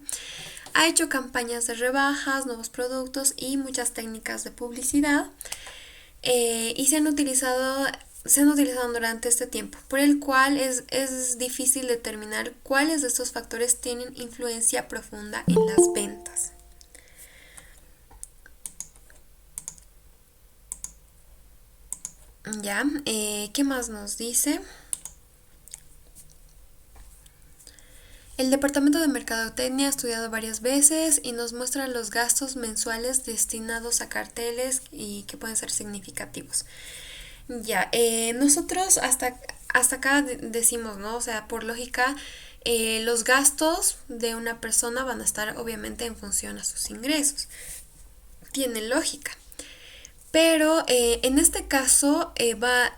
Ha hecho campañas de rebajas, nuevos productos y muchas técnicas de publicidad y se han utilizado durante este tiempo, por el cual es difícil determinar cuáles de estos factores tienen influencia profunda en las ventas. Ya, ¿qué más nos dice? El Departamento de Mercadotecnia ha estudiado varias veces y nos muestra los gastos mensuales destinados a carteles y que pueden ser significativos. Ya, nosotros hasta acá decimos, ¿no? O sea, por lógica, los gastos de una persona van a estar obviamente en función a sus ingresos. Tiene lógica. Pero en este caso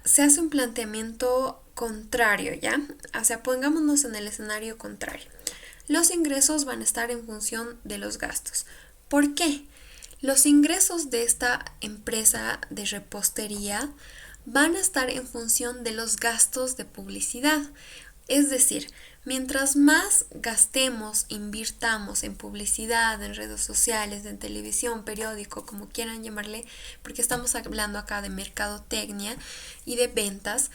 se hace un planteamiento contrario, ¿ya? O sea, pongámonos en el escenario contrario. Los ingresos van a estar en función de los gastos. ¿Por qué? Los ingresos de esta empresa de repostería van a estar en función de los gastos de publicidad. Es decir, mientras más gastemos, invirtamos en publicidad, en redes sociales, en televisión, periódico, como quieran llamarle, porque estamos hablando acá de mercadotecnia y de ventas,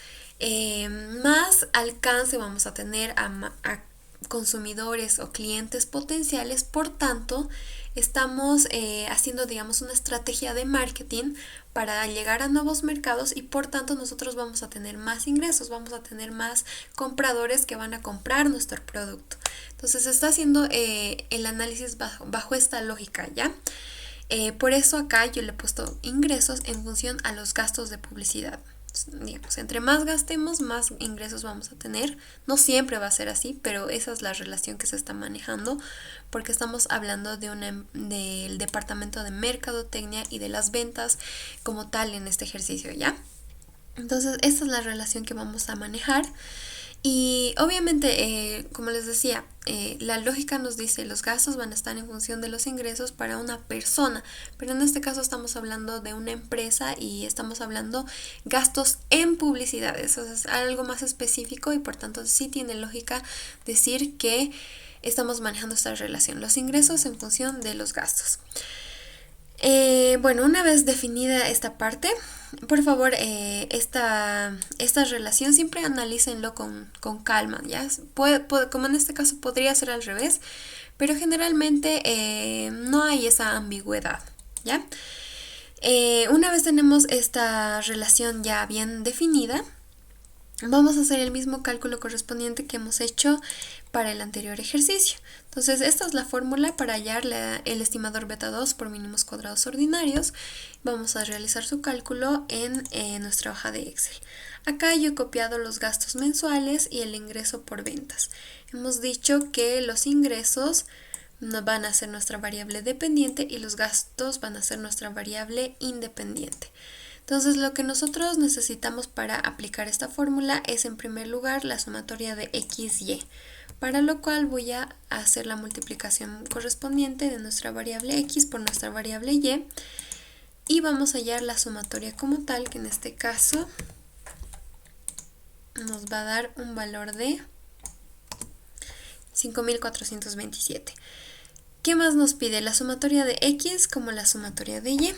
más alcance vamos a tener a consumidores o clientes potenciales. Por tanto, estamos haciendo, digamos, una estrategia de marketing para llegar a nuevos mercados y por tanto nosotros vamos a tener más ingresos, vamos a tener más compradores que van a comprar nuestro producto. Entonces se está haciendo el análisis bajo esta lógica, ¿ya? Por eso acá yo le he puesto ingresos en función a los gastos de publicidad. Digamos, entre más gastemos, más ingresos vamos a tener. No siempre va a ser así, pero esa es la relación que se está manejando porque estamos hablando del departamento de mercadotecnia y de las ventas como tal en este ejercicio, ¿ya? Entonces, esa es la relación que vamos a manejar. Y obviamente, como les decía, la lógica nos dice los gastos van a estar en función de los ingresos para una persona, pero en este caso estamos hablando de una empresa y estamos hablando gastos en publicidad. Eso es algo más específico y por tanto sí tiene lógica decir que estamos manejando esta relación, los ingresos en función de los gastos. Bueno, una vez definida esta parte, por favor, esta relación siempre analícenlo con calma, ¿ya? Como en este caso podría ser al revés, pero generalmente no hay esa ambigüedad, ¿ya? Una vez tenemos esta relación ya bien definida, vamos a hacer el mismo cálculo correspondiente que hemos hecho para el anterior ejercicio. Entonces, esta es la fórmula para hallar el estimador beta 2 por mínimos cuadrados ordinarios. Vamos a realizar su cálculo en nuestra hoja de Excel. Acá yo he copiado los gastos mensuales y el ingreso por ventas. Hemos dicho que los ingresos van a ser nuestra variable dependiente y los gastos van a ser nuestra variable independiente. Entonces, lo que nosotros necesitamos para aplicar esta fórmula es en primer lugar la sumatoria de x y, para lo cual voy a hacer la multiplicación correspondiente de nuestra variable x por nuestra variable y vamos a hallar la sumatoria como tal, que en este caso nos va a dar un valor de 5.427. ¿Qué más nos pide? La sumatoria de x como la sumatoria de y.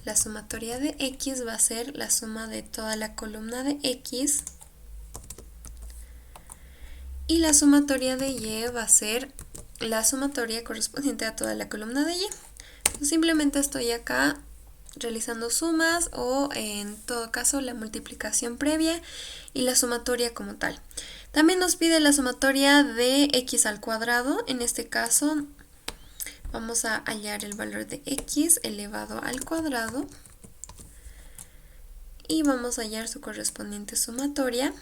La sumatoria de x va a ser la suma de toda la columna de x y la sumatoria de y va a ser la sumatoria correspondiente a toda la columna de y. Entonces, simplemente estoy acá realizando sumas o en todo caso la multiplicación previa y la sumatoria como tal. También nos pide la sumatoria de x al cuadrado. En este caso vamos a hallar el valor de x elevado al cuadrado y vamos a hallar su correspondiente sumatoria.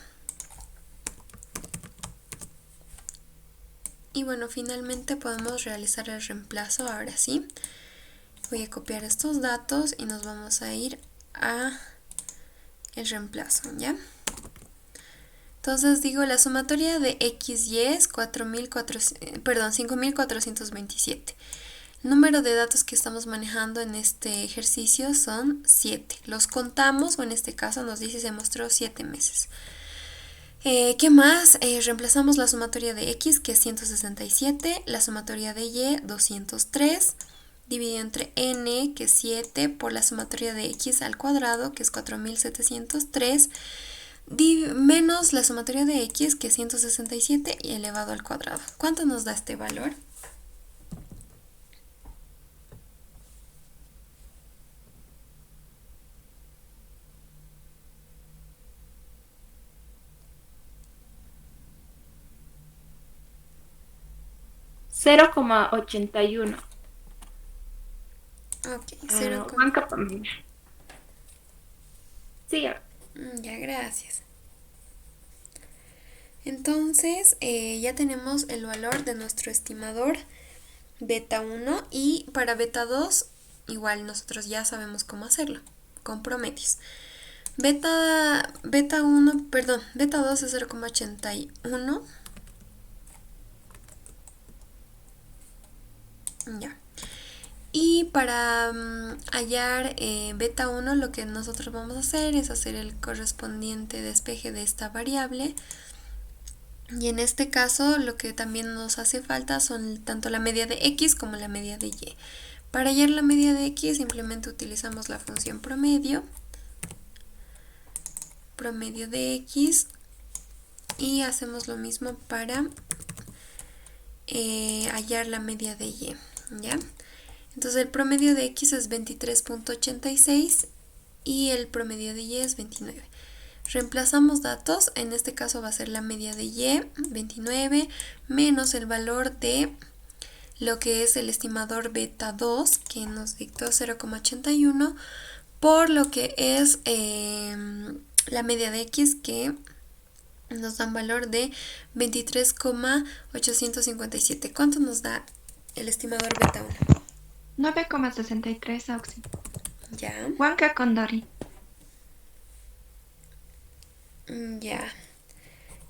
Y bueno, finalmente podemos realizar el reemplazo. Ahora sí, voy a copiar estos datos y nos vamos a ir a el reemplazo, ¿ya? Entonces digo, la sumatoria de x y es 5427. El número de datos que estamos manejando en este ejercicio son 7. Los contamos, o en este caso nos dice se mostró 7 meses. ¿Qué más? Reemplazamos la sumatoria de x, que es 167, la sumatoria de y, 203, dividido entre n, que es 7, por la sumatoria de x al cuadrado, que es 4703, menos la sumatoria de x, que es 167, y elevado al cuadrado. ¿Cuánto nos da este valor? $0,81. Ok, 0, Juanca, siga. ya, gracias. Entonces, ya tenemos el valor de nuestro estimador beta 1 y para beta 2, igual nosotros ya sabemos cómo hacerlo, con promedios. Beta 2 es 0,81. Ya. Y para hallar beta 1, lo que nosotros vamos a hacer es hacer el correspondiente despeje de esta variable. Y en este caso lo que también nos hace falta son tanto la media de x como la media de y. Para hallar la media de x simplemente utilizamos la función promedio de x, y hacemos lo mismo para hallar la media de y, ¿ya? Entonces el promedio de x es 23.86 y el promedio de y es 29. Reemplazamos datos, en este caso va a ser la media de y, 29, menos el valor de lo que es el estimador beta 2, que nos dictó 0,81, por lo que es la media de x, que nos da un valor de 23,857. ¿Cuánto nos da el estimador beta 1? 9,63, Auxi. Ya. Huanca Condori. Ya.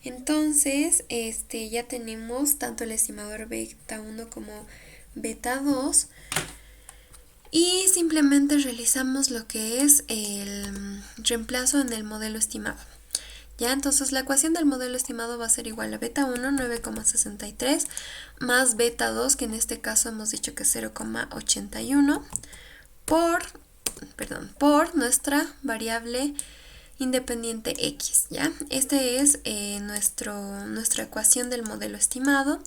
Entonces, ya tenemos tanto el estimador beta 1 como beta 2. Y simplemente realizamos lo que es el reemplazo en el modelo estimado. Ya, entonces la ecuación del modelo estimado va a ser igual a beta 1, 9,63, más beta 2, que en este caso hemos dicho que es 0,81, por nuestra variable independiente x, ¿ya? Este es nuestra ecuación del modelo estimado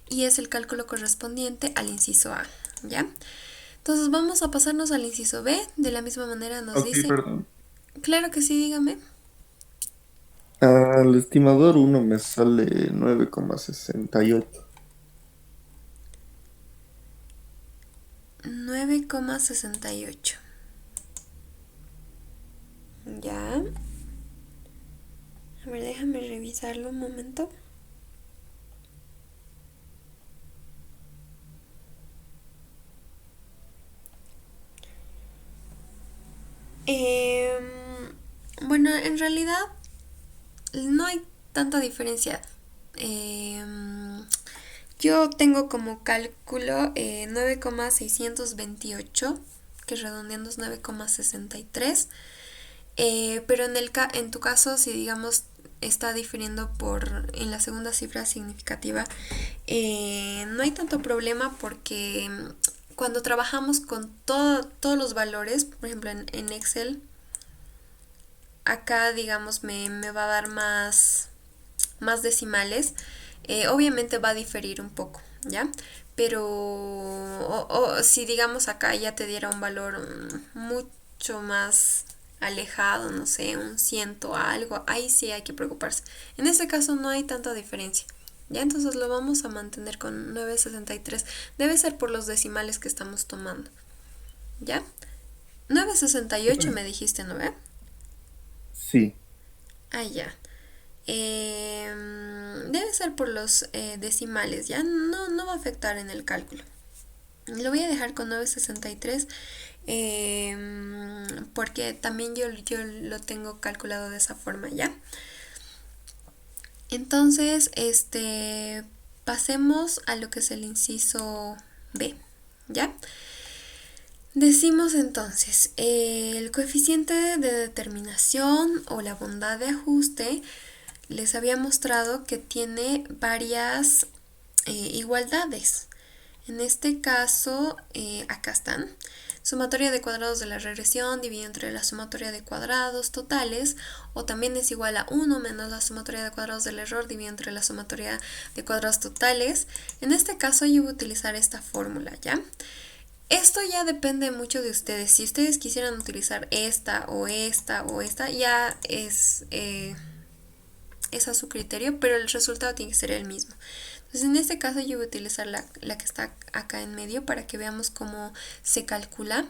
y es el cálculo correspondiente al inciso A, ¿ya? Entonces vamos a pasarnos al inciso B. De la misma manera nos dice... Perdón. Claro que sí, dígame. Al estimador 1 me sale 9,68. 9,68. Ya. A ver, déjame revisarlo un momento. Bueno, en realidad no hay tanta diferencia. Yo tengo como cálculo 9,628, que redondeando es 9,63. Pero en tu caso, si digamos está difiriendo en la segunda cifra significativa, no hay tanto problema porque cuando trabajamos con todos los valores, por ejemplo en Excel, acá digamos me va a dar más decimales. Obviamente va a diferir un poco, ¿ya? Pero si digamos acá ya te diera un valor mucho más alejado, no sé, un 100 o algo, ahí sí hay que preocuparse. En este caso no hay tanta diferencia, ¿ya? Entonces lo vamos a mantener con 9,63. Debe ser por los decimales que estamos tomando, ¿ya? 9,68 me dijiste, ¿no? Sí. Ah, ya. Debe ser por los decimales, ya no va a afectar en el cálculo. Lo voy a dejar con 9,63 porque también yo lo tengo calculado de esa forma, ¿ya? Entonces, pasemos a lo que es el inciso B, ¿ya? Decimos entonces, el coeficiente de determinación o la bondad de ajuste les había mostrado que tiene varias igualdades. En este caso, acá están. Sumatoria de cuadrados de la regresión dividido entre la sumatoria de cuadrados totales, o también es igual a 1 menos la sumatoria de cuadrados del error dividido entre la sumatoria de cuadrados totales. En este caso yo voy a utilizar esta fórmula, ¿ya? Esto ya depende mucho de ustedes. Si ustedes quisieran utilizar esta o esta o esta, ya es a su criterio, pero el resultado tiene que ser el mismo. Entonces en este caso yo voy a utilizar la que está acá en medio para que veamos cómo se calcula.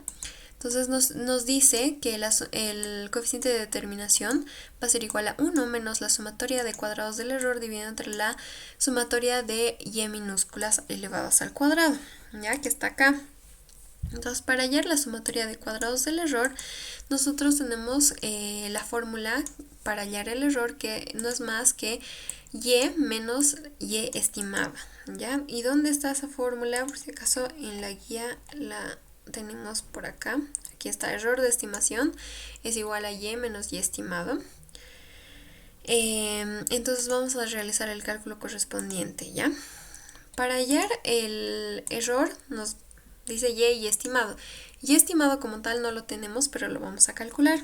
Entonces nos dice que el coeficiente de determinación va a ser igual a 1 menos la sumatoria de cuadrados del error dividido entre la sumatoria de y minúsculas elevadas al cuadrado, ya que está acá. Entonces, para hallar la sumatoria de cuadrados del error, nosotros tenemos la fórmula para hallar el error, que no es más que y menos y estimada, ¿ya? ¿Y dónde está esa fórmula? Por si acaso en la guía la tenemos por acá. Aquí está, error de estimación es igual a y menos y estimado. Entonces vamos a realizar el cálculo correspondiente, ¿ya? Para hallar el error nos dice y estimado. Y estimado como tal no lo tenemos, pero lo vamos a calcular.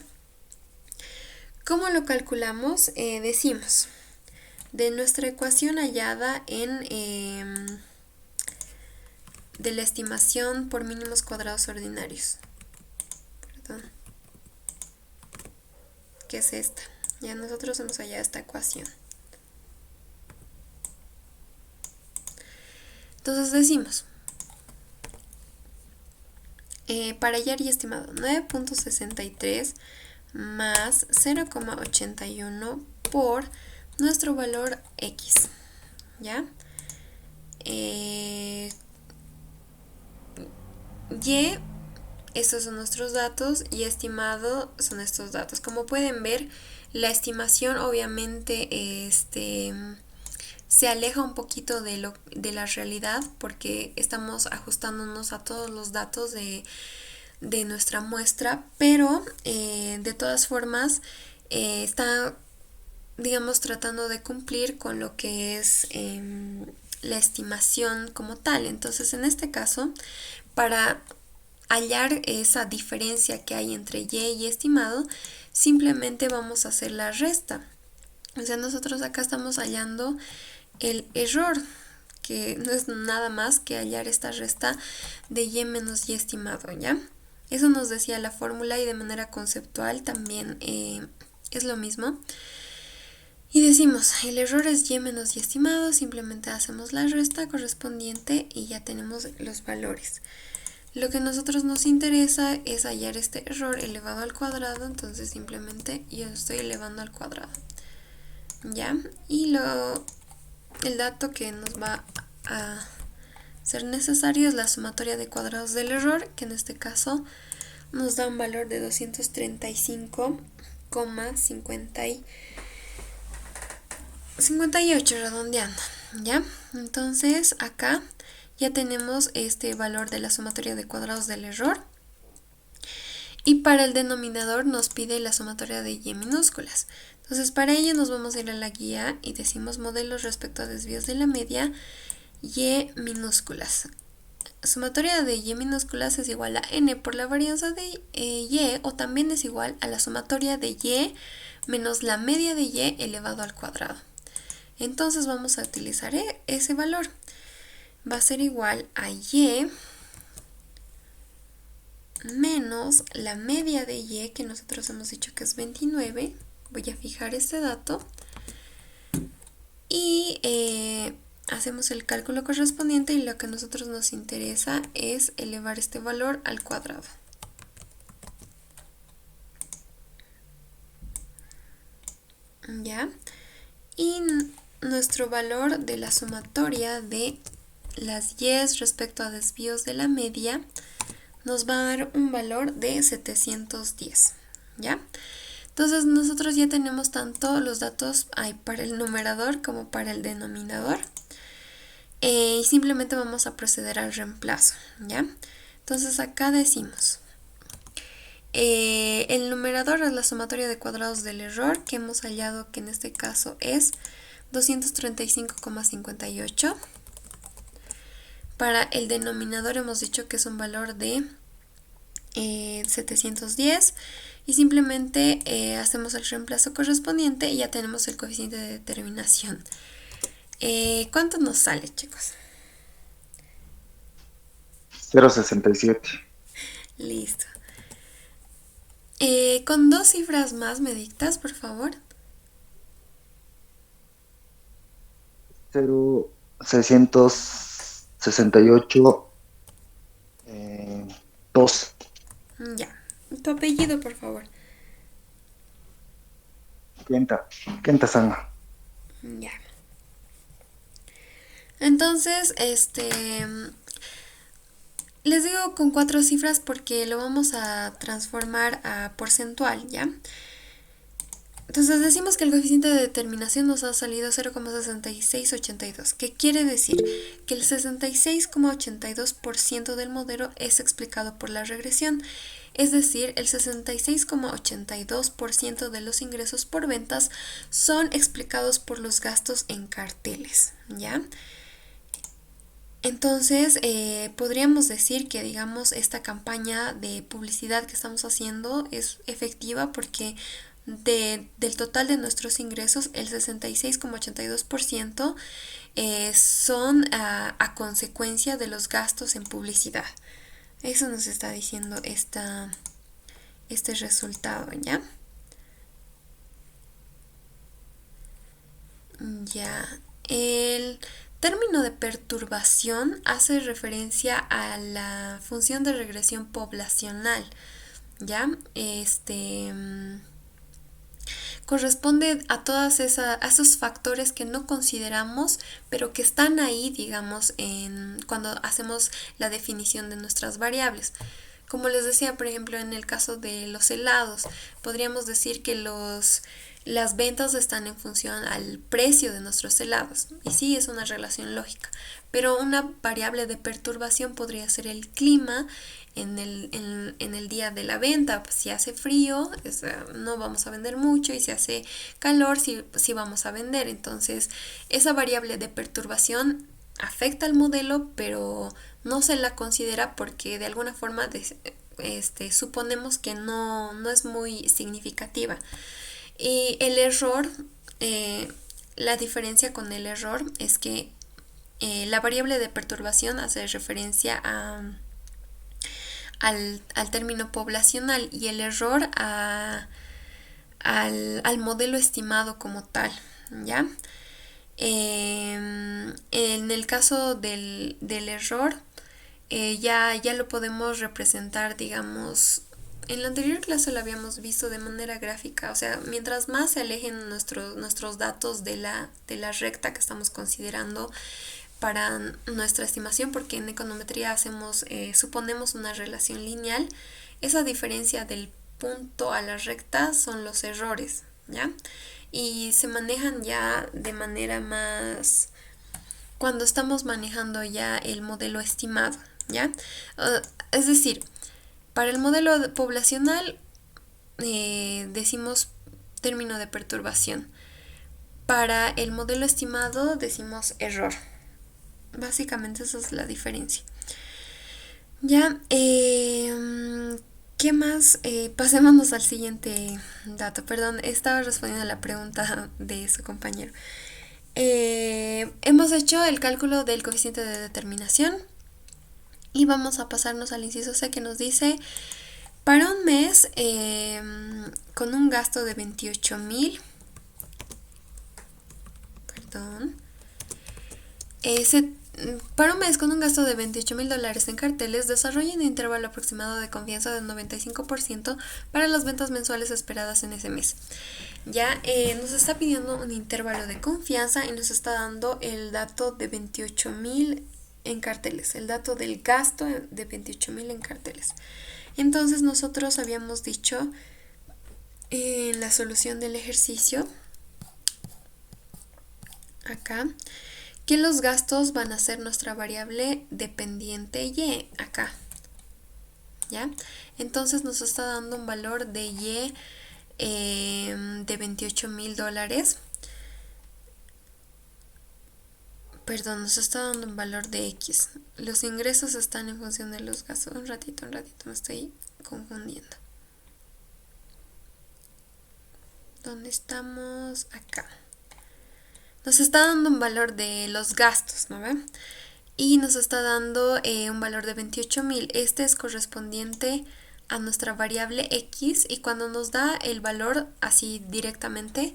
¿Cómo lo calculamos? Decimos, de nuestra ecuación hallada de la estimación por mínimos cuadrados ordinarios. Perdón. ¿Qué es esta? Ya nosotros hemos hallado esta ecuación. Entonces decimos, para hallar y estimado 9.63 más 0,81 por nuestro valor X, ¿ya? Y, estos son nuestros datos, y estimado son estos datos. Como pueden ver, la estimación obviamente se aleja un poquito de la realidad, porque estamos ajustándonos a todos los datos de nuestra muestra, pero de todas formas está, digamos, tratando de cumplir con lo que es la estimación como tal. Entonces, en este caso, para hallar esa diferencia que hay entre y estimado, simplemente vamos a hacer la resta. O sea, nosotros acá estamos hallando el error, que no es nada más que hallar esta resta de y menos y estimado, ¿ya? Eso nos decía la fórmula, y de manera conceptual también es lo mismo. Y decimos, el error es y menos y estimado, simplemente hacemos la resta correspondiente y ya tenemos los valores. Lo que a nosotros nos interesa es hallar este error elevado al cuadrado, entonces simplemente yo estoy elevando al cuadrado, ¿ya? Y el dato que nos va a ser necesario es la sumatoria de cuadrados del error, que en este caso nos da un valor de 235,58 redondeando, ¿ya? Entonces acá ya tenemos este valor de la sumatoria de cuadrados del error, y para el denominador nos pide la sumatoria de y minúsculas. Entonces para ello nos vamos a ir a la guía y decimos modelos respecto a desvíos de la media, y minúsculas. Sumatoria de y minúsculas es igual a n por la varianza de y, o también es igual a la sumatoria de y menos la media de y elevado al cuadrado. Entonces vamos a utilizar ese valor. Va a ser igual a y menos la media de y, que nosotros hemos dicho que es 29. Voy a fijar este dato y hacemos el cálculo correspondiente, y lo que a nosotros nos interesa es elevar este valor al cuadrado. ¿Ya? Y nuestro valor de la sumatoria de las y respecto a desvíos de la media nos va a dar un valor de 710, ¿ya? Entonces nosotros ya tenemos tanto los datos hay para el numerador como para el denominador. Y simplemente vamos a proceder al reemplazo, ¿ya? Entonces acá decimos, el numerador es la sumatoria de cuadrados del error, que hemos hallado que en este caso es 235,58. Para el denominador hemos dicho que es un valor de 710 y simplemente hacemos el reemplazo correspondiente y ya tenemos el coeficiente de determinación. ¿Cuánto nos sale, chicos? 0,67. Listo. Con dos cifras más me dictas, por favor. 0,668. 2. Ya. Tu apellido, por favor. Kenta Sanga. Ya. Entonces, les digo con 4 cifras porque lo vamos a transformar a porcentual, ¿ya? Entonces decimos que el coeficiente de determinación nos ha salido 0,6682, que quiere decir que el 66,82% del modelo es explicado por la regresión, es decir, el 66,82% de los ingresos por ventas son explicados por los gastos en carteles, ¿ya? Entonces, podríamos decir que, digamos, esta campaña de publicidad que estamos haciendo es efectiva porque del total de nuestros ingresos, el 66,82% son a consecuencia de los gastos en publicidad. Eso nos está diciendo este resultado, ¿ya? Ya, el término de perturbación hace referencia a la función de regresión poblacional, ¿ya? Corresponde a esos factores que no consideramos, pero que están ahí, digamos, cuando hacemos la definición de nuestras variables. Como les decía, por ejemplo, en el caso de los helados, podríamos decir que las ventas están en función al precio de nuestros helados. Y sí, es una relación lógica. Pero una variable de perturbación podría ser el clima en el día de la venta. Si hace frío, no vamos a vender mucho, y si hace calor, sí vamos a vender. Entonces, esa variable de perturbación afecta al modelo, pero no se la considera porque de alguna forma suponemos que no es muy significativa. Y el error, la diferencia con el error es que la variable de perturbación hace referencia al término poblacional y el error al modelo estimado como tal, ¿ya? En el caso del error, ya lo podemos representar, digamos, en la anterior clase lo habíamos visto de manera gráfica, o sea, mientras más se alejen nuestros datos de la recta que estamos considerando para nuestra estimación, porque en econometría suponemos una relación lineal, esa diferencia del punto a la recta son los errores, ¿ya? Y se manejan ya de manera más cuando estamos manejando ya el modelo estimado, ¿ya? Es decir, para el modelo poblacional decimos término de perturbación. Para el modelo estimado decimos error. Básicamente esa es la diferencia. Ya, ¿qué más? Pasémonos al siguiente dato. Perdón, estaba respondiendo a la pregunta de su compañero. Hemos hecho el cálculo del coeficiente de determinación y vamos a pasarnos al inciso C, que nos dice: para un mes con un gasto de 28,000, para un mes con un gasto de $28,000 en carteles, desarrolla un intervalo aproximado de confianza del 95% para las ventas mensuales esperadas en ese mes. Ya nos está pidiendo un intervalo de confianza y nos está dando el dato de 28,000 en carteles, el dato del gasto de 28,000 en carteles. Entonces nosotros habíamos dicho en la solución del ejercicio, acá, que los gastos van a ser nuestra variable dependiente y, acá, ¿ya? Entonces nos está dando un valor de y de $28,000. Perdón, nos está dando un valor de X. Los ingresos están en función de los gastos. Un ratito, me estoy confundiendo. ¿Dónde estamos? Acá. Nos está dando un valor de los gastos, ¿no ve? Y nos está dando un valor de 28,000. Este es correspondiente a nuestra variable X, y cuando nos da el valor así directamente,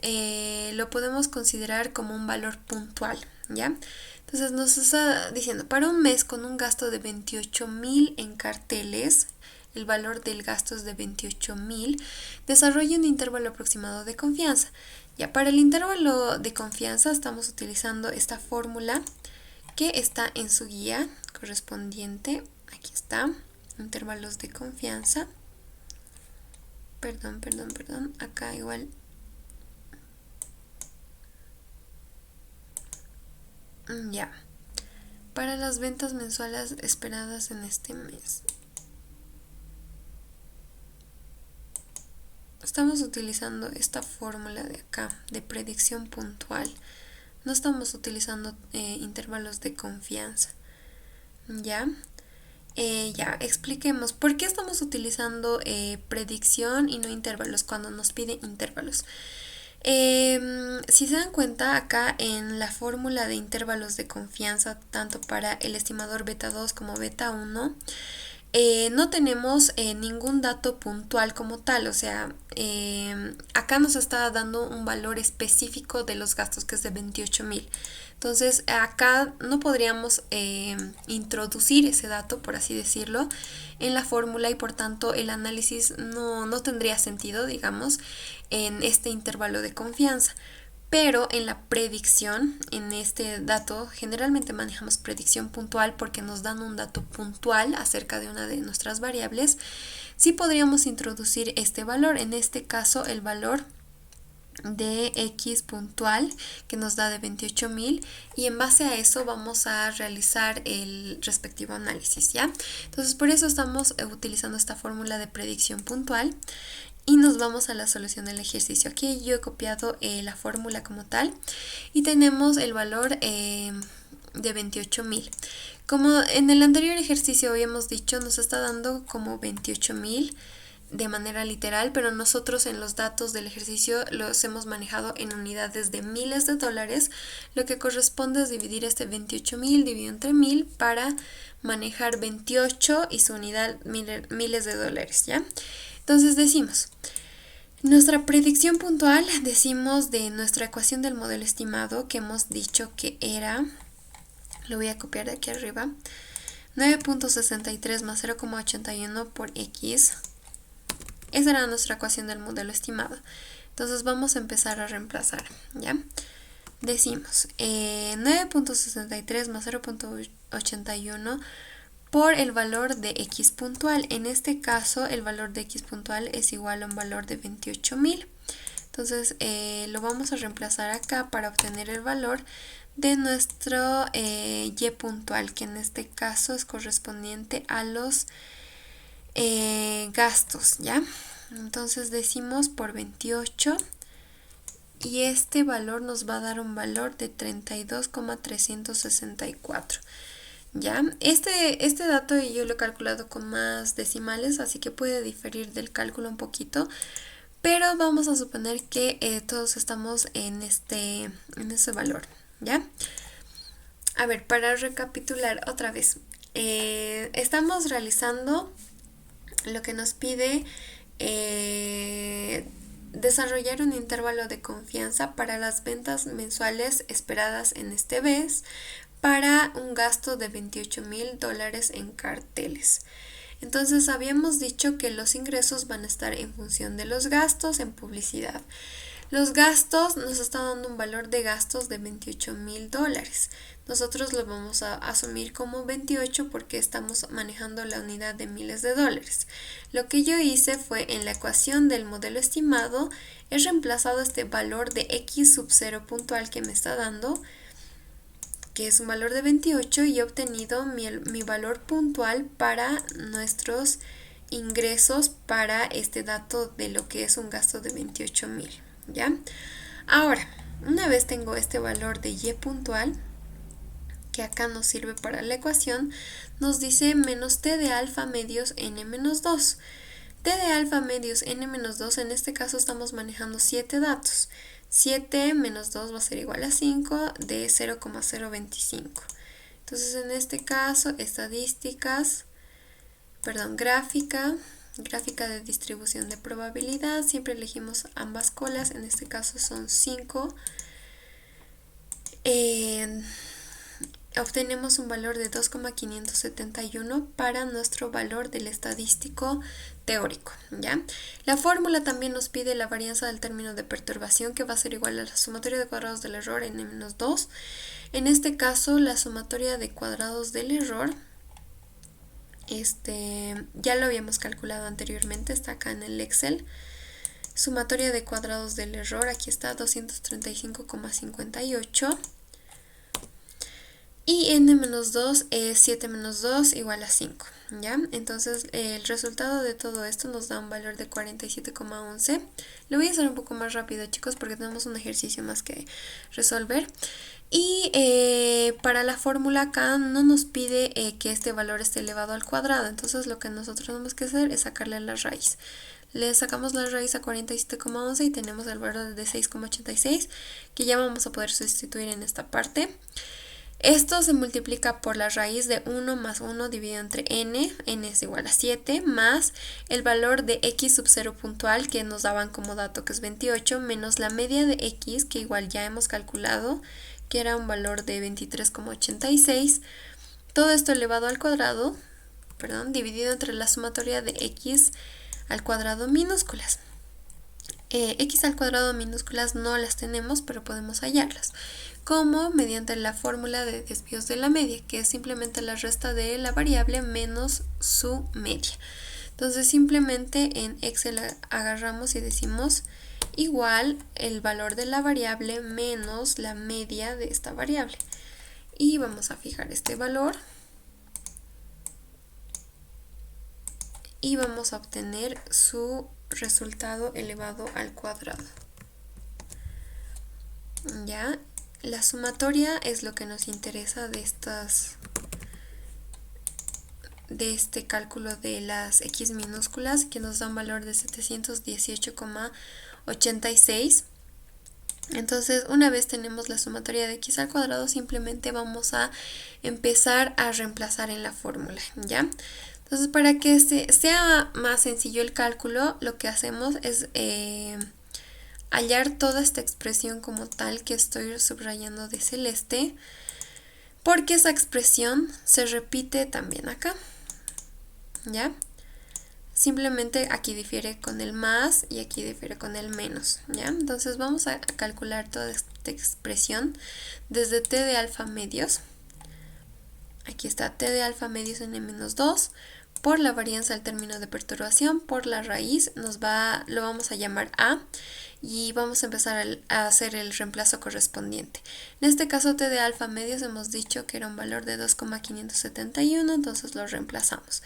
lo podemos considerar como un valor puntual, ¿ya? Entonces nos está diciendo, para un mes con un gasto de 28,000 en carteles, el valor del gasto es de 28,000, desarrolla un intervalo aproximado de confianza. Ya, para el intervalo de confianza estamos utilizando esta fórmula que está en su guía correspondiente. Aquí está, intervalos de confianza. Perdón, acá igual. Ya, para las ventas mensuales esperadas en este mes. Estamos utilizando esta fórmula de acá, de predicción puntual. No estamos utilizando intervalos de confianza. ¿Ya? Ya, expliquemos por qué estamos utilizando predicción y no intervalos cuando nos pide intervalos. Si se dan cuenta, acá en la fórmula de intervalos de confianza, tanto para el estimador beta 2 como beta 1, no tenemos ningún dato puntual como tal. O sea, acá nos está dando un valor específico de los gastos, que es de 28,000. Entonces acá no podríamos introducir ese dato, por así decirlo, en la fórmula, y por tanto el análisis no tendría sentido, digamos, en este intervalo de confianza. Pero en la predicción, en este dato, generalmente manejamos predicción puntual porque nos dan un dato puntual acerca de una de nuestras variables. Sí podríamos introducir este valor, en este caso el valor de X puntual, que nos da de 28,000, y en base a eso vamos a realizar el respectivo análisis, ¿ya? Entonces por eso estamos utilizando esta fórmula de predicción puntual. Y nos vamos a la solución del ejercicio. Aquí yo he copiado la fórmula como tal, y tenemos el valor de 28,000. Como en el anterior ejercicio habíamos dicho, nos está dando como 28,000 de manera literal, pero nosotros en los datos del ejercicio los hemos manejado en unidades de miles de dólares. Lo que corresponde es dividir este 28,000 dividido entre 1000 para manejar 28 y su unidad miles de dólares, ¿ya? Entonces decimos, nuestra predicción puntual, decimos de nuestra ecuación del modelo estimado, que hemos dicho que era, lo voy a copiar de aquí arriba, 9.63 más 0,81 por X. Esa era nuestra ecuación del modelo estimado. Entonces vamos a empezar a reemplazar, ¿ya? Decimos 9.63 más 0.81 por el valor de X puntual. En este caso el valor de X puntual es igual a un valor de 28,000. Entonces lo vamos a reemplazar acá para obtener el valor de nuestro Y puntual, que en este caso es correspondiente a los gastos, ¿ya? Entonces decimos por 28, y este valor nos va a dar un valor de 32,364. ¿Ya? Este dato yo lo he calculado con más decimales, así que puede diferir del cálculo un poquito, pero vamos a suponer que todos estamos en ese valor, ¿ya? A ver, para recapitular otra vez, estamos realizando lo que nos pide desarrollar un intervalo de confianza para las ventas mensuales esperadas en este mes, para un gasto de 28,000 dólares en carteles. Entonces habíamos dicho que los ingresos van a estar en función de los gastos en publicidad. Los gastos nos está dando un valor de gastos de $28,000. Nosotros lo vamos a asumir como 28 porque estamos manejando la unidad de miles de dólares. Lo que yo hice fue en la ecuación del modelo estimado, he reemplazado este valor de x sub 0 puntual que me está dando, que es un valor de 28, y he obtenido mi valor puntual para nuestros ingresos para este dato de lo que es un gasto de 28,000, ¿ya? Ahora, una vez tengo este valor de y puntual, que acá nos sirve para la ecuación, nos dice menos t de alfa medios n menos 2. T de alfa medios n menos 2, en este caso estamos manejando 7 datos. 7 menos 2 va a ser igual a 5 de 0,025. Entonces en este caso, gráfica de distribución de probabilidad, siempre elegimos ambas colas, en este caso son 5. Obtenemos un valor de 2,571 para nuestro valor del estadístico teórico, ¿ya? La fórmula también nos pide la varianza del término de perturbación, que va a ser igual a la sumatoria de cuadrados del error n-2. En este caso, la sumatoria de cuadrados del error, ya lo habíamos calculado anteriormente, está acá en el Excel. Sumatoria de cuadrados del error, aquí está, 235,58. Y n-2 es 7 menos 2 igual a 5, ¿ya? Entonces el resultado de todo esto nos da un valor de 47,11. Lo voy a hacer un poco más rápido, chicos, porque tenemos un ejercicio más que resolver. Y para la fórmula acá no nos pide que este valor esté elevado al cuadrado. Entonces lo que nosotros tenemos que hacer es sacarle la raíz. Le sacamos la raíz a 47,11 y tenemos el valor de 6,86, que ya vamos a poder sustituir en esta parte. Esto se multiplica por la raíz de 1 más 1 dividido entre n es igual a 7, más el valor de x sub 0 puntual, que nos daban como dato que es 28, menos la media de x, que igual ya hemos calculado, que era un valor de 23,86. Todo esto elevado al cuadrado, dividido entre la sumatoria de x al cuadrado minúsculas. X al cuadrado minúsculas no las tenemos, pero podemos hallarlas, como mediante la fórmula de desvíos de la media, que es simplemente la resta de la variable menos su media. Entonces simplemente en Excel agarramos y decimos igual el valor de la variable menos la media de esta variable. Y vamos a fijar este valor. Y vamos a obtener su resultado elevado al cuadrado. Ya, la sumatoria es lo que nos interesa de este cálculo de las x minúsculas, que nos da un valor de 718,86. Entonces, una vez tenemos la sumatoria de x al cuadrado, simplemente vamos a empezar a reemplazar en la fórmula, ¿ya? Entonces, para que sea más sencillo el cálculo, lo que hacemos es hallar toda esta expresión como tal, que estoy subrayando de celeste, porque esa expresión se repite también acá, ¿ya? Simplemente aquí difiere con el más y aquí difiere con el menos, ¿ya? Entonces vamos a calcular toda esta expresión desde t de alfa medios. Aquí está t de alfa medios n-2 por la varianza del término de perturbación por la raíz, lo vamos a llamar a, y vamos a empezar a hacer el reemplazo correspondiente. En este caso t de alfa medios hemos dicho que era un valor de 2,571, entonces lo reemplazamos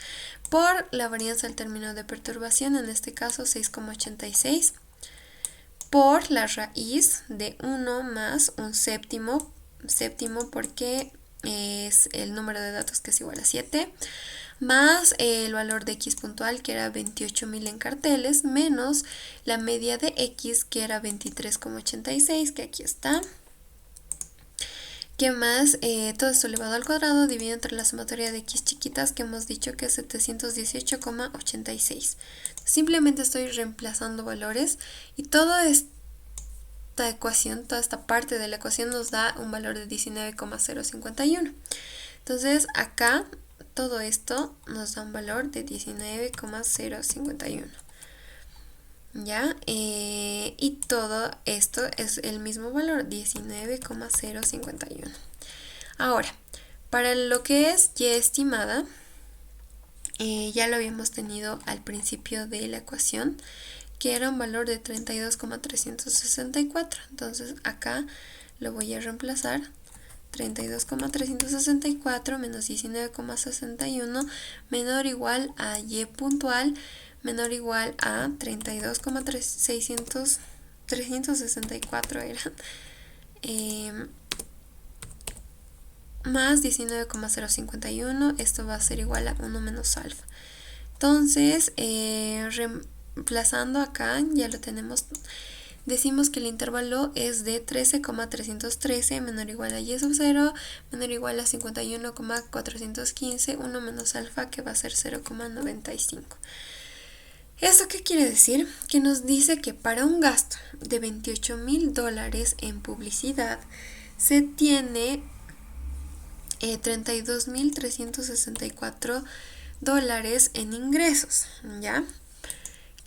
por la varianza del término de perturbación, en este caso 6,86, por la raíz de 1 más un séptimo porque es el número de datos, que es igual a 7, más el valor de x puntual, que era 28,000 en carteles, menos la media de x, que era 23,86, que aquí está. ¿Qué más? Todo esto elevado al cuadrado dividido entre la sumatoria de x chiquitas, que hemos dicho que es 718,86. Simplemente estoy reemplazando valores y toda esta ecuación, toda esta parte de la ecuación nos da un valor de 19,051. Entonces acá todo esto nos da un valor de 19,051. ¿ya? Y todo esto es el mismo valor, 19,051. Ahora, para lo que es y estimada, ya lo habíamos tenido al principio de la ecuación, que era un valor de 32,364. Entonces acá lo voy a reemplazar. 32,364 menos 19,61 menor o igual a y puntual menor o igual a 32,364 eran, más 19,051. Esto va a ser igual a 1 menos alfa. Entonces, reemplazando acá, ya lo tenemos. Decimos que el intervalo es de 13,313 menor o igual a y sub 0 menor o igual a 51,415, 1 menos alfa, que va a ser 0,95. ¿Esto qué quiere decir? Que nos dice que para un gasto de $28,000 en publicidad se tiene $32,364 en ingresos, ¿ya?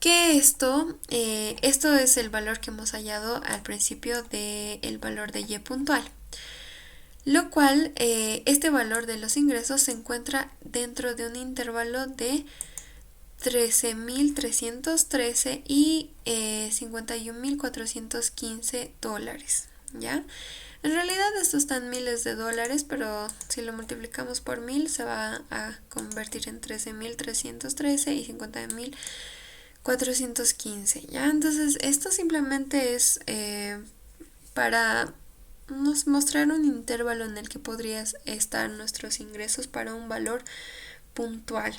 Que esto es el valor que hemos hallado al principio del valor de y puntual, lo cual este valor de los ingresos se encuentra dentro de un intervalo de 13,313 y $51,415, ¿ya? En realidad esto está en miles de dólares, pero si lo multiplicamos por 1000 se va a convertir en 13,313 y 50,415, ¿ya? Entonces esto simplemente es para nos mostrar un intervalo en el que podrían estar nuestros ingresos para un valor puntual,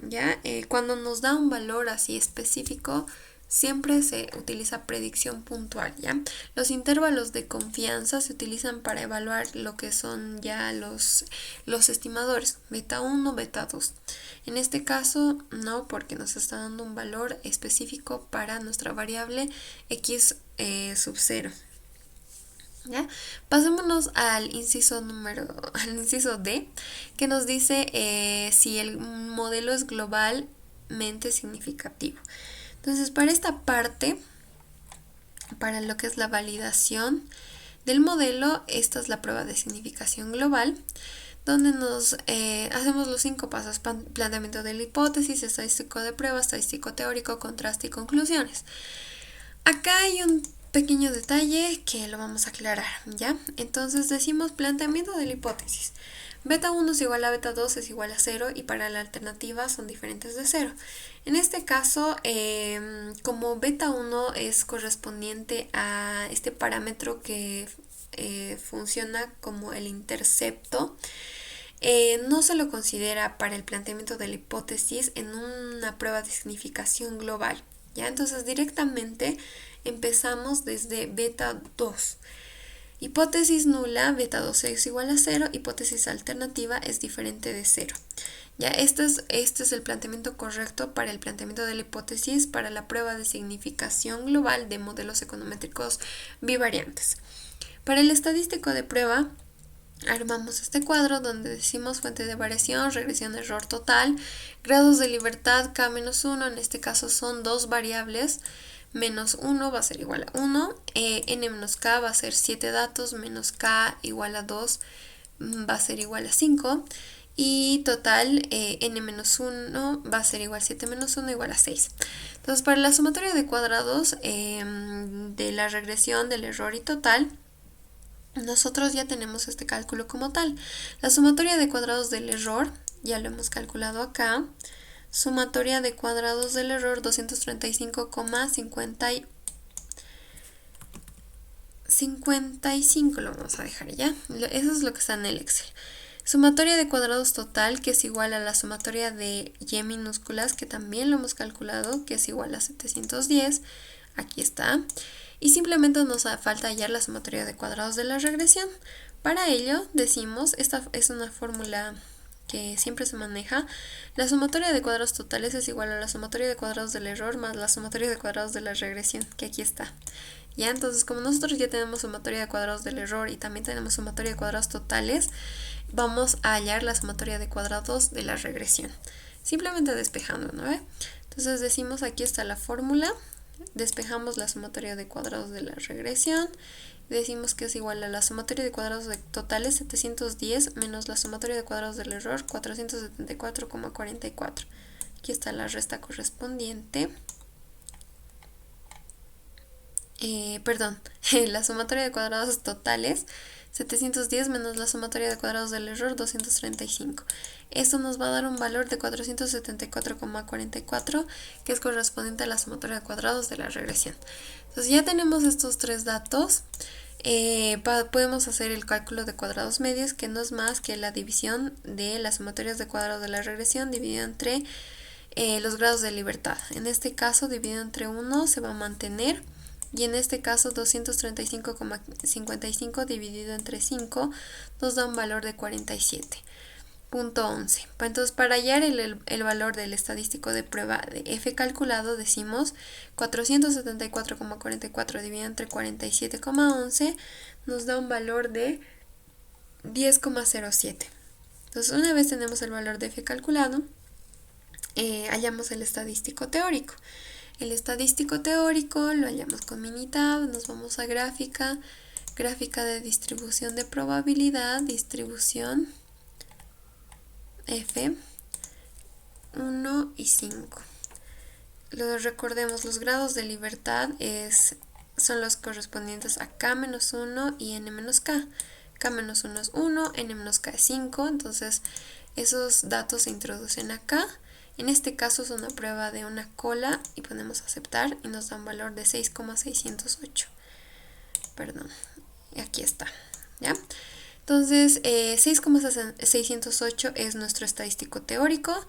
¿ya? Cuando nos da un valor así específico, siempre se utiliza predicción puntual, ¿ya? Los intervalos de confianza se utilizan para evaluar lo que son ya los estimadores, beta 1, beta 2. En este caso, no, porque nos está dando un valor específico para nuestra variable x sub 0. ¿Ya? Pasémonos al inciso D, que nos dice si el modelo es globalmente significativo. Entonces, para esta parte, para lo que es la validación del modelo, esta es la prueba de significación global, donde nos hacemos los 5 pasos: planteamiento de la hipótesis, estadístico de prueba, estadístico teórico, contraste y conclusiones. Acá hay un pequeño detalle que lo vamos a aclarar, ¿ya? Entonces decimos planteamiento de la hipótesis. Beta 1 es igual a beta 2 es igual a 0, y para la alternativa son diferentes de 0. En este caso, como beta 1 es correspondiente a este parámetro que funciona como el intercepto, no se lo considera para el planteamiento de la hipótesis en una prueba de significación global, ¿ya? Entonces directamente empezamos desde beta 2. Hipótesis nula, beta 2 es igual a 0, hipótesis alternativa es diferente de 0. Ya, este es el planteamiento correcto para el planteamiento de la hipótesis para la prueba de significación global de modelos econométricos bivariantes. Para el estadístico de prueba, armamos este cuadro donde decimos fuente de variación, regresión, error total, grados de libertad K-1, en este caso son dos variables. Menos 1 va a ser igual a 1, n menos k va a ser 7 datos, menos k igual a 2 va a ser igual a 5, y total n menos 1 va a ser igual a 7 menos 1 igual a 6. Entonces, para la sumatoria de cuadrados de la regresión, del error y total, nosotros ya tenemos este cálculo como tal. La sumatoria de cuadrados del error ya lo hemos calculado acá. Sumatoria de cuadrados del error 235,55 lo vamos a dejar ya. Eso es lo que está en el Excel. Sumatoria de cuadrados total, que es igual a la sumatoria de y minúsculas, que también lo hemos calculado, que es igual a 710. Aquí está. Y simplemente nos falta hallar la sumatoria de cuadrados de la regresión. Para ello decimos, esta es una fórmula que siempre se maneja: la sumatoria de cuadrados totales es igual a la sumatoria de cuadrados del error más la sumatoria de cuadrados de la regresión, que aquí está. Ya, entonces, como nosotros ya tenemos sumatoria de cuadrados del error y también tenemos sumatoria de cuadrados totales, vamos a hallar la sumatoria de cuadrados de la regresión, simplemente despejando, ¿no? Entonces decimos, aquí está la fórmula, despejamos la sumatoria de cuadrados de la regresión. Decimos que es igual a la sumatoria de cuadrados totales 710 menos la sumatoria de cuadrados del error 474,44. Aquí está la resta correspondiente. La sumatoria de cuadrados totales 710 menos la sumatoria de cuadrados del error 235. Esto nos va a dar un valor de 474,44 que es correspondiente a la sumatoria de cuadrados de la regresión. Entonces ya tenemos estos tres datos. Podemos hacer el cálculo de cuadrados medios, que no es más que la división de las sumatorias de cuadrados de la regresión dividido entre los grados de libertad. En este caso dividido entre 1 se va a mantener. Y en este caso 235,55 dividido entre 5 nos da un valor de 47,11. Entonces para hallar el valor del estadístico de prueba de F calculado decimos 474,44 dividido entre 47,11 nos da un valor de 10,07. Entonces una vez tenemos el valor de F calculado, hallamos el estadístico teórico. El estadístico teórico lo hallamos con Minitab, nos vamos a gráfica de distribución de probabilidad, distribución F, 1 y 5. Recordemos, los grados de libertad son los correspondientes a K-1 y N-K. K-1 es 1, N-K es 5, entonces esos datos se introducen acá. En este caso es una prueba de una cola y ponemos aceptar y nos da un valor de 6,608. Perdón, aquí está, ¿ya? Entonces 6,608 es nuestro estadístico teórico.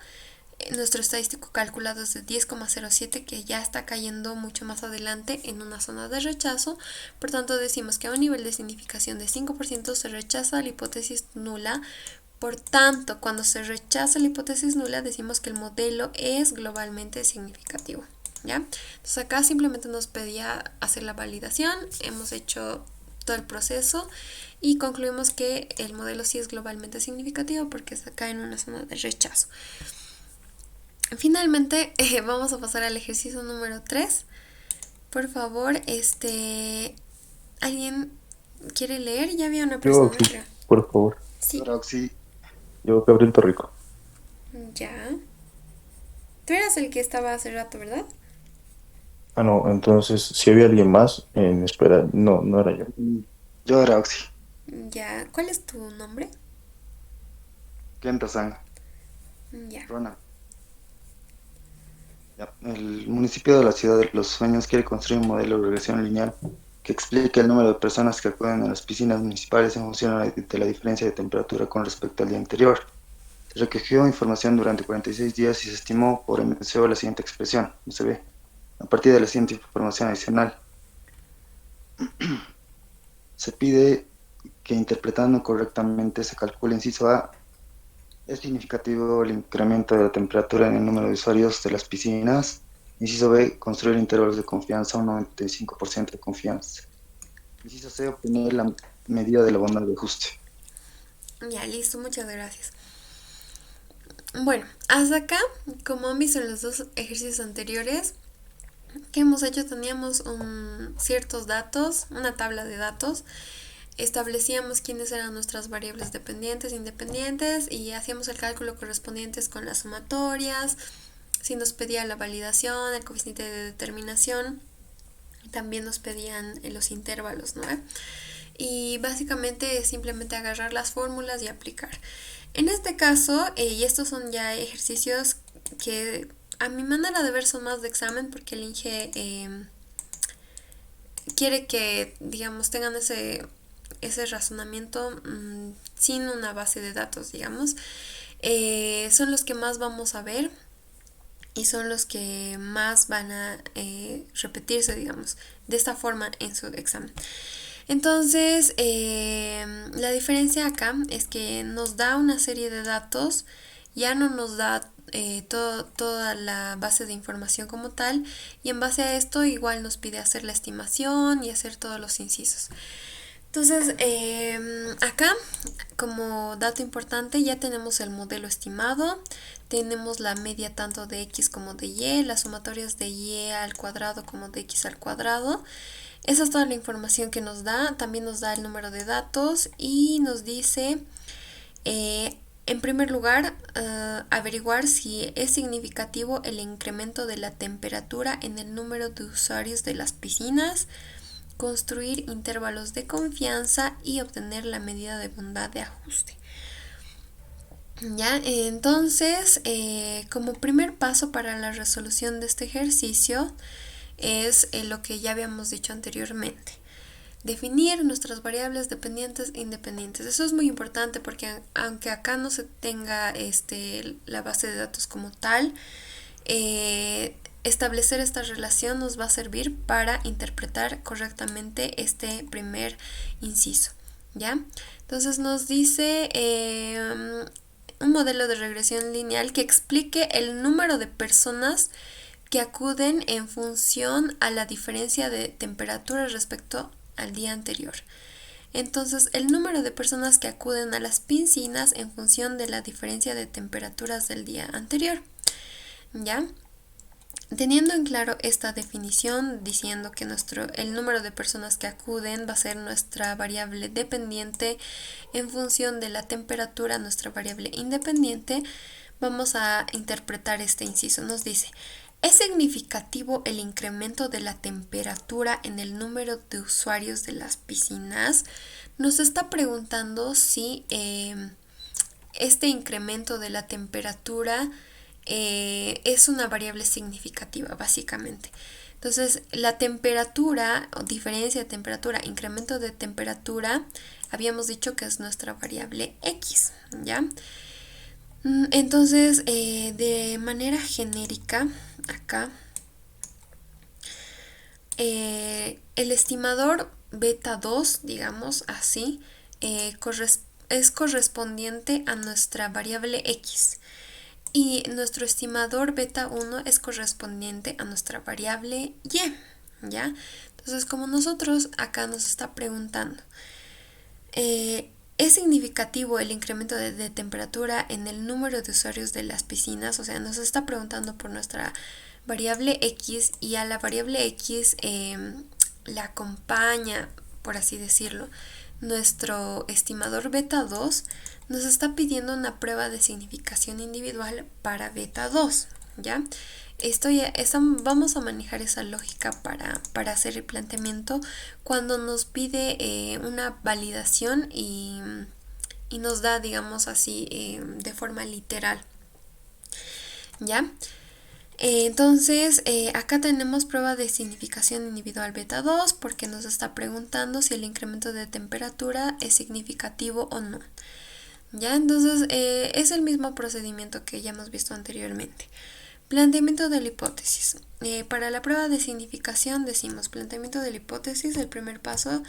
Nuestro estadístico calculado es de 10,07, que ya está cayendo mucho más adelante en una zona de rechazo. Por tanto decimos que a un nivel de significación de 5% se rechaza la hipótesis nula. Por tanto, cuando se rechaza la hipótesis nula, decimos que el modelo es globalmente significativo, ¿ya? Entonces acá simplemente nos pedía hacer la validación, hemos hecho todo el proceso y concluimos que el modelo sí es globalmente significativo porque está acá en una zona de rechazo. Finalmente, vamos a pasar al ejercicio número 3. Por favor, ¿alguien quiere leer? Ya había una persona. Yo, sí, por favor. Sí. Roxy, Yo, Gabriel Torrico. Ya. Tú eras el que estaba hace rato, ¿verdad? Ah, no, entonces, si había alguien más en espera, no era yo. yo Roxy, Ya. ¿Cuál es tu nombre? Kenta-san, Ya. Rona. Ya, el municipio de la Ciudad de los Sueños quiere construir un modelo de regresión lineal que explique el número de personas que acuden a las piscinas municipales en función de la diferencia de temperatura con respecto al día anterior. Se recogió información durante 46 días y se estimó por MCO la siguiente expresión, no se ve, a partir de la siguiente información adicional. Se pide que interpretando correctamente se calcule inciso A. Es significativo el incremento de la temperatura en el número de usuarios de las piscinas. Inciso B, construir intervalos de confianza, un 95% de confianza. Inciso C, obtener la medida de la bondad de ajuste. Ya, listo, muchas gracias. Bueno, hasta acá, como han visto en los dos ejercicios anteriores que hemos hecho, teníamos ciertos datos, una tabla de datos. Establecíamos quiénes eran nuestras variables dependientes e independientes y hacíamos el cálculo correspondientes con las sumatorias, si nos pedía la validación, el coeficiente de determinación, también nos pedían los intervalos, ¿no? Y básicamente es simplemente agarrar las fórmulas y aplicar. En este caso, y estos son ya ejercicios que a mi manera de ver son más de examen porque el INGE quiere que, digamos, tengan ese razonamiento sin una base de datos, digamos. Son los que más vamos a ver y son los que más van a repetirse, digamos, de esta forma en su examen. Entonces, la diferencia acá es que nos da una serie de datos, ya no nos da toda la base de información como tal, y en base a esto igual nos pide hacer la estimación y hacer todos los incisos. Entonces, acá, como dato importante, ya tenemos el modelo estimado, tenemos la media tanto de x como de y, las sumatorias de y al cuadrado como de x al cuadrado. Esa es toda la información que nos da. También nos da el número de datos y nos dice, en primer lugar, averiguar si es significativo el incremento de la temperatura en el número de usuarios de las piscinas, construir intervalos de confianza y obtener la medida de bondad de ajuste. Ya, entonces, como primer paso para la resolución de este ejercicio es lo que ya habíamos dicho anteriormente. Definir nuestras variables dependientes e independientes. Eso es muy importante porque aunque acá no se tenga la base de datos como tal, establecer esta relación nos va a servir para interpretar correctamente este primer inciso, ¿ya? Entonces nos dice un modelo de regresión lineal que explique el número de personas que acuden en función a la diferencia de temperatura respecto al día anterior. Entonces, el número de personas que acuden a las piscinas en función de la diferencia de temperaturas del día anterior. ¿Ya? Teniendo en claro esta definición, diciendo que el número de personas que acuden va a ser nuestra variable dependiente en función de la temperatura, nuestra variable independiente, vamos a interpretar este inciso. Nos dice, ¿es significativo el incremento de la temperatura en el número de usuarios de las piscinas? Nos está preguntando si este incremento de la temperatura es una variable significativa, básicamente. Entonces, la temperatura, o diferencia de temperatura, incremento de temperatura, habíamos dicho que es nuestra variable x, ¿ya? Entonces, de manera genérica, acá, el estimador beta 2, digamos así, es correspondiente a nuestra variable x. Y nuestro estimador beta 1 es correspondiente a nuestra variable y, ¿ya? Entonces, como nosotros acá nos está preguntando, ¿es significativo el incremento de temperatura en el número de usuarios de las piscinas? O sea, nos está preguntando por nuestra variable x y a la variable x la acompaña, por así decirlo, nuestro estimador beta 2. Nos está pidiendo una prueba de significación individual para beta 2, ¿ya? Vamos a manejar esa lógica para hacer el planteamiento cuando nos pide una validación y nos da, digamos así, de forma literal, ¿ya? Entonces, acá tenemos prueba de significación individual beta 2 porque nos está preguntando si el incremento de temperatura es significativo o no. ¿Ya? Entonces, es el mismo procedimiento que ya hemos visto anteriormente. Planteamiento de la hipótesis. Para la prueba de significación decimos planteamiento de la hipótesis. El primer paso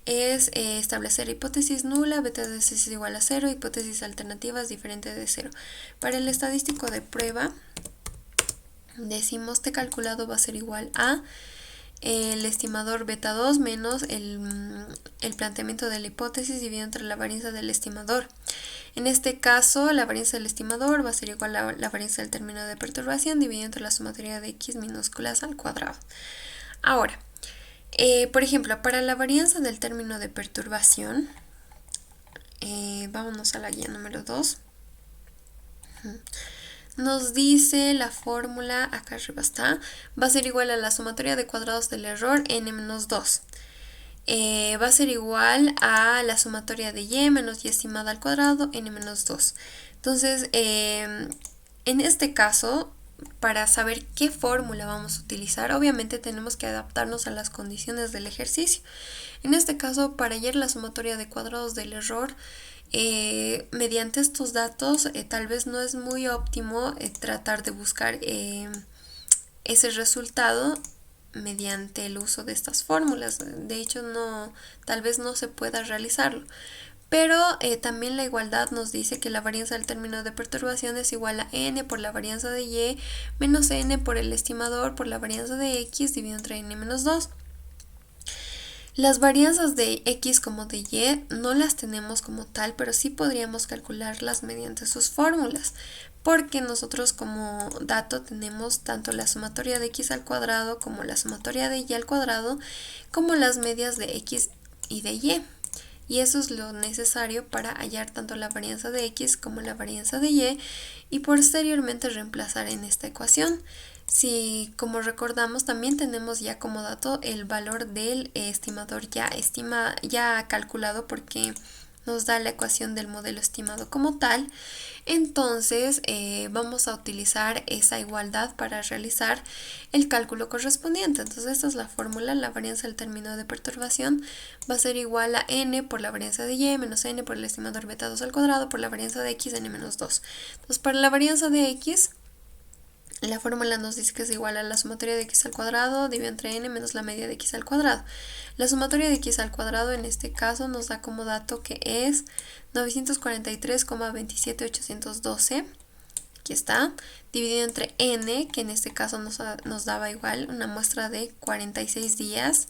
es establecer hipótesis nula, beta de x es igual a 0, hipótesis alternativas diferente de 0. Para el estadístico de prueba decimos T calculado va a ser igual a el estimador beta 2 menos el planteamiento de la hipótesis dividido entre la varianza del estimador. En este caso, la varianza del estimador va a ser igual a la varianza del término de perturbación dividido entre la sumatoria de x minúsculas al cuadrado. Ahora, por ejemplo, para la varianza del término de perturbación, vámonos a la guía número 2. Nos dice la fórmula, acá arriba está, va a ser igual a la sumatoria de cuadrados del error n-2. Va a ser igual a la sumatoria de y menos y estimada al cuadrado n-2. Entonces, en este caso, para saber qué fórmula vamos a utilizar, obviamente tenemos que adaptarnos a las condiciones del ejercicio. En este caso, para hallar la sumatoria de cuadrados del error, mediante estos datos tal vez no es muy óptimo tratar de buscar ese resultado mediante el uso de estas fórmulas. De hecho, tal vez no se pueda realizarlo. Pero también la igualdad nos dice que la varianza del término de perturbación es igual a n por la varianza de y menos n por el estimador por la varianza de x dividido entre n-2. Las varianzas de x como de y no las tenemos como tal, pero sí podríamos calcularlas mediante sus fórmulas. porque nosotros como dato tenemos tanto la sumatoria de x al cuadrado como la sumatoria de y al cuadrado, como las medias de x y de y. Y eso es lo necesario para hallar tanto la varianza de x como la varianza de y posteriormente reemplazar en esta ecuación. Si, como recordamos, también tenemos ya como dato el valor del estimador ya calculado, porque nos da la ecuación del modelo estimado como tal. Entonces vamos a utilizar esa igualdad para realizar el cálculo correspondiente. Entonces esta es la fórmula: la varianza del término de perturbación va a ser igual a n por la varianza de y menos n por el estimador beta 2 al cuadrado por la varianza de x n menos 2. Entonces para la varianza de x, la fórmula nos dice que es igual a la sumatoria de x al cuadrado dividido entre n menos la media de x al cuadrado. La sumatoria de x al cuadrado en este caso nos da como dato que es 943,27812. Aquí está, dividido entre n, que en este caso nos daba igual una muestra de 46 días.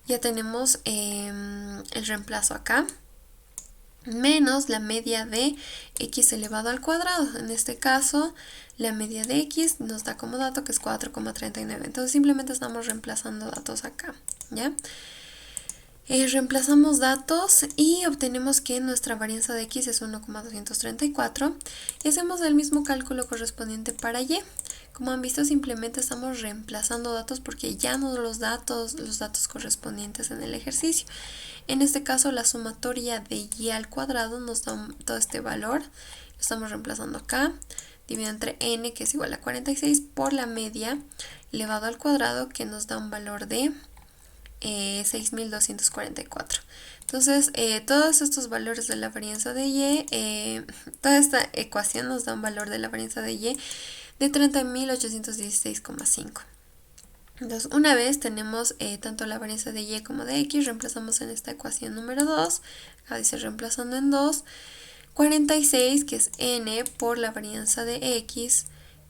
Ya tenemos el reemplazo acá, menos la media de x elevado al cuadrado. En este caso, la media de x nos da como dato que es 4,39. Entonces simplemente estamos reemplazando datos acá, ¿ya? Reemplazamos datos y obtenemos que nuestra varianza de x es 1,234 y hacemos el mismo cálculo correspondiente para y. Como han visto, simplemente estamos reemplazando datos porque ya nos los datos correspondientes en el ejercicio. En este caso, la sumatoria de y al cuadrado nos da todo este valor. Lo estamos reemplazando acá, dividido entre n, que es igual a 46, por la media elevado al cuadrado, que nos da un valor de 6.244. Entonces, todos estos valores de la varianza de y, toda esta ecuación nos da un valor de la varianza de y de 30.816,5. Entonces, una vez tenemos tanto la varianza de y como de x, reemplazamos en esta ecuación número 2, acá dice reemplazando en 2, 46, que es n, por la varianza de x,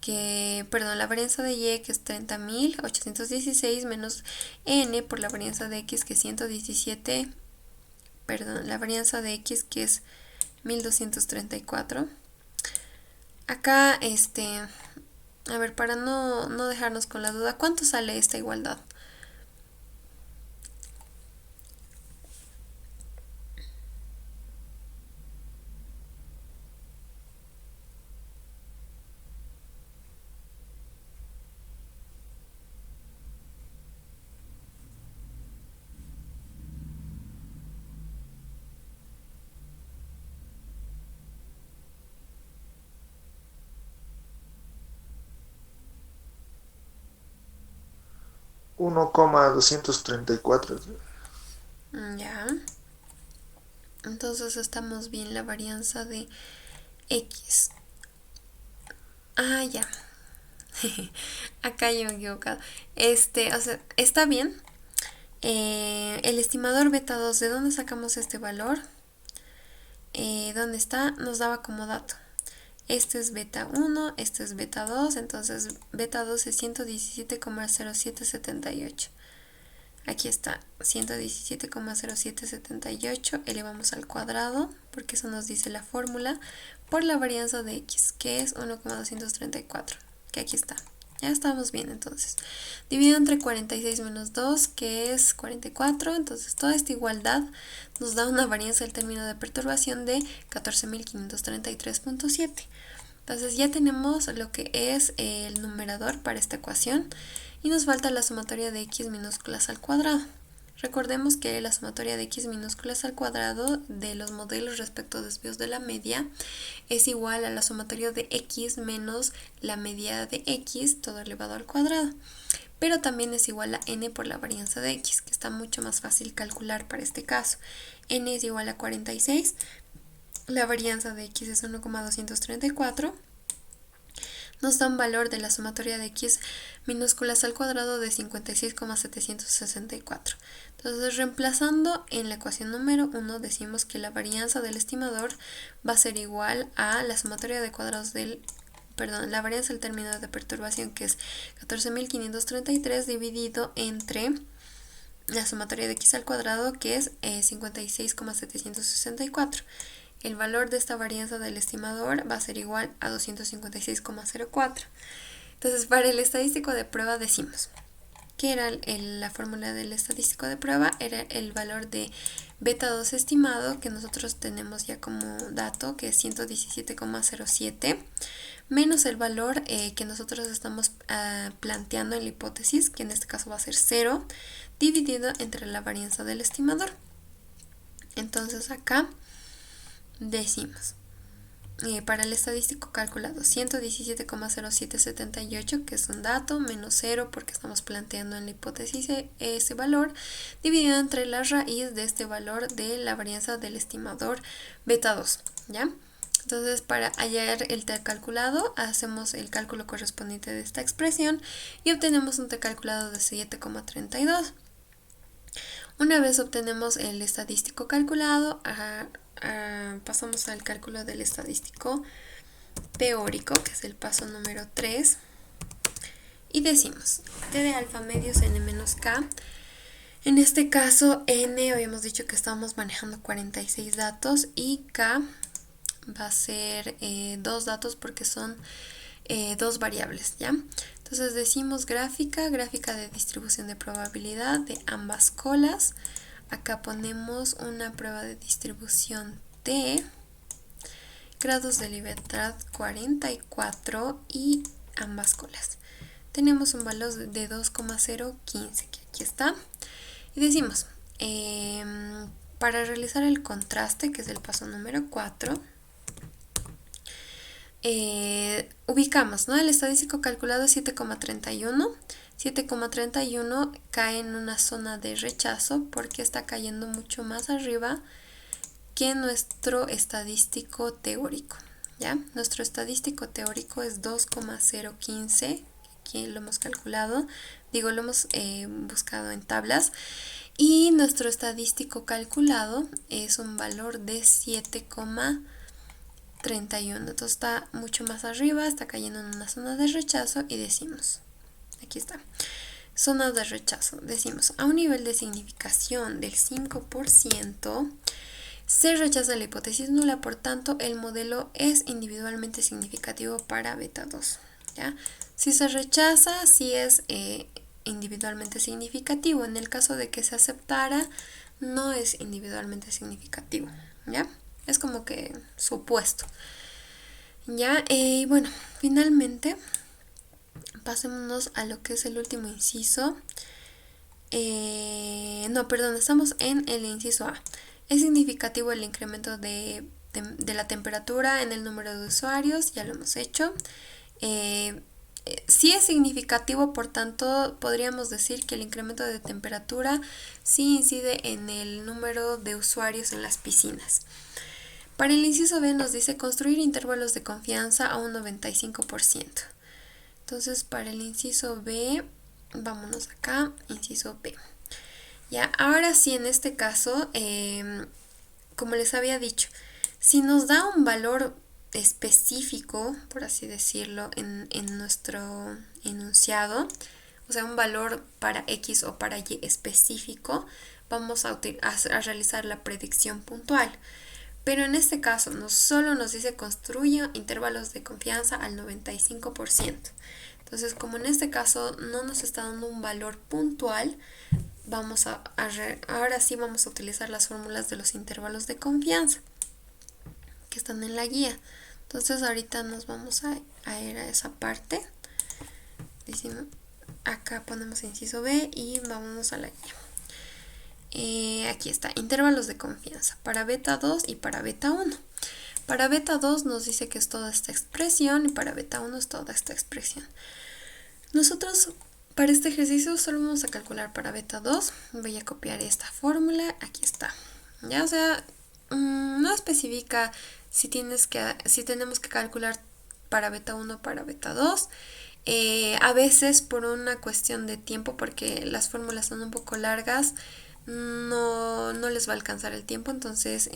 la varianza de y, que es 30.816, menos n por la varianza de x, que es 117, la varianza de x, que es 1234. Acá, a ver, para no dejarnos con la duda, ¿cuánto sale esta igualdad? $1,234. Ya. Entonces estamos bien, la varianza de x. Ah, ya. Acá yo me he equivocado. O sea, está bien. El estimador beta 2, ¿de dónde sacamos este valor? ¿Dónde está? Nos daba como dato. Este es beta 1, este es beta 2, entonces beta 2 es 117,0778. Aquí está, 117,0778 elevamos al cuadrado, porque eso nos dice la fórmula, por la varianza de x, que es 1,234, que aquí está. Ya estamos bien, entonces. Dividido entre 46 menos 2, que es 44, entonces toda esta igualdad nos da una varianza del término de perturbación de 14.533.7. Entonces ya tenemos lo que es el numerador para esta ecuación y nos falta la sumatoria de x minúsculas al cuadrado. Recordemos que la sumatoria de x minúsculas al cuadrado de los modelos respecto a desvíos de la media es igual a la sumatoria de x menos la media de x todo elevado al cuadrado. Pero también es igual a n por la varianza de x, que está mucho más fácil calcular para este caso. N es igual a 46, la varianza de x es 1,234. Nos da un valor de la sumatoria de x minúsculas al cuadrado de 56,764. Entonces, reemplazando en la ecuación número 1, decimos que la varianza del estimador va a ser igual a la sumatoria de cuadrados la varianza del término de perturbación, que es 14.533 dividido entre la sumatoria de x al cuadrado, que es 56,764. el valor de esta varianza del estimador va a ser igual a 256,04. Entonces, para el estadístico de prueba decimos que era la fórmula del estadístico de prueba, era el valor de beta 2 estimado, que nosotros tenemos ya como dato, que es 117,07, menos el valor que nosotros estamos planteando en la hipótesis, que en este caso va a ser 0, dividido entre la varianza del estimador. Entonces acá decimos, para el estadístico calculado, 117,0778, que es un dato, menos 0 porque estamos planteando en la hipótesis ese valor, dividido entre la raíz de este valor de la varianza del estimador beta 2, ¿ya? Entonces, para hallar el t calculado, hacemos el cálculo correspondiente de esta expresión y obtenemos un t calculado de 7,32. Una vez obtenemos el estadístico calculado, pasamos al cálculo del estadístico teórico, que es el paso número 3, y decimos t de alfa medios n menos k. En este caso, n habíamos dicho que estábamos manejando 46 datos y k va a ser 2 datos porque son 2 variables, ¿ya? Entonces decimos gráfica de distribución de probabilidad de ambas colas. Acá ponemos una prueba de distribución T, grados de libertad 44 y ambas colas. Tenemos un valor de 2,015, que aquí está. Y decimos, para realizar el contraste, que es el paso número 4, ubicamos, ¿no? El estadístico calculado es 7,31. 7,31 cae en una zona de rechazo porque está cayendo mucho más arriba que nuestro estadístico teórico, ¿ya? Nuestro estadístico teórico es 2,015, aquí lo hemos calculado, digo, lo hemos buscado en tablas, y nuestro estadístico calculado es un valor de 7,31. Entonces está mucho más arriba, está cayendo en una zona de rechazo y decimos, aquí está, zona de rechazo, decimos, a un nivel de significación del 5%, se rechaza la hipótesis nula, por tanto el modelo es individualmente significativo para beta 2, ¿ya? Si se rechaza, sí es individualmente significativo. En el caso de que se aceptara, no es individualmente significativo, ¿ya? Es como que supuesto, ¿ya? Y bueno, finalmente pasémonos a lo que es el último inciso. No, perdón, estamos en el inciso A. Es significativo el incremento de la temperatura en el número de usuarios, ya lo hemos hecho. Sí es significativo, por tanto, podríamos decir que el incremento de temperatura sí incide en el número de usuarios en las piscinas. Para el inciso B nos dice construir intervalos de confianza a un 95%. Entonces, para el inciso B, vámonos acá, inciso B. Ya, ahora sí, en este caso, como les había dicho, si nos da un valor específico, por así decirlo, en nuestro enunciado, o sea, un valor para X o para Y específico, vamos a realizar la predicción puntual. Pero en este caso, solo nos dice construya intervalos de confianza al 95%. Entonces, como en este caso no nos está dando un valor puntual, ahora sí vamos a utilizar las fórmulas de los intervalos de confianza que están en la guía. Entonces, ahorita nos vamos a ir a esa parte. Decimos, acá ponemos inciso B y vámonos a la guía. Aquí está, intervalos de confianza para beta 2 y para beta 1. Para beta 2 nos dice que es toda esta expresión y para beta 1 es toda esta expresión. Nosotros para este ejercicio solo vamos a calcular para beta 2. Voy a copiar esta fórmula, aquí está. Ya, o sea, no especifica si tenemos que calcular para beta 1 o para beta 2. A veces por una cuestión de tiempo, porque las fórmulas son un poco largas, no les va a alcanzar el tiempo, entonces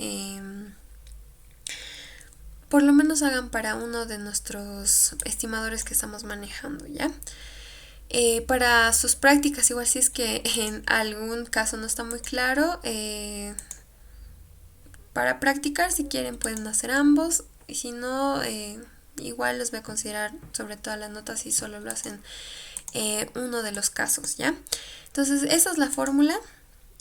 por lo menos hagan para uno de nuestros estimadores que estamos manejando, ¿ya? Para sus prácticas, igual si es que en algún caso no está muy claro, para practicar, si quieren pueden hacer ambos, y si no, igual les voy a considerar sobre todas las notas si solo lo hacen uno de los casos, ¿ya? Entonces, esa es la fórmula.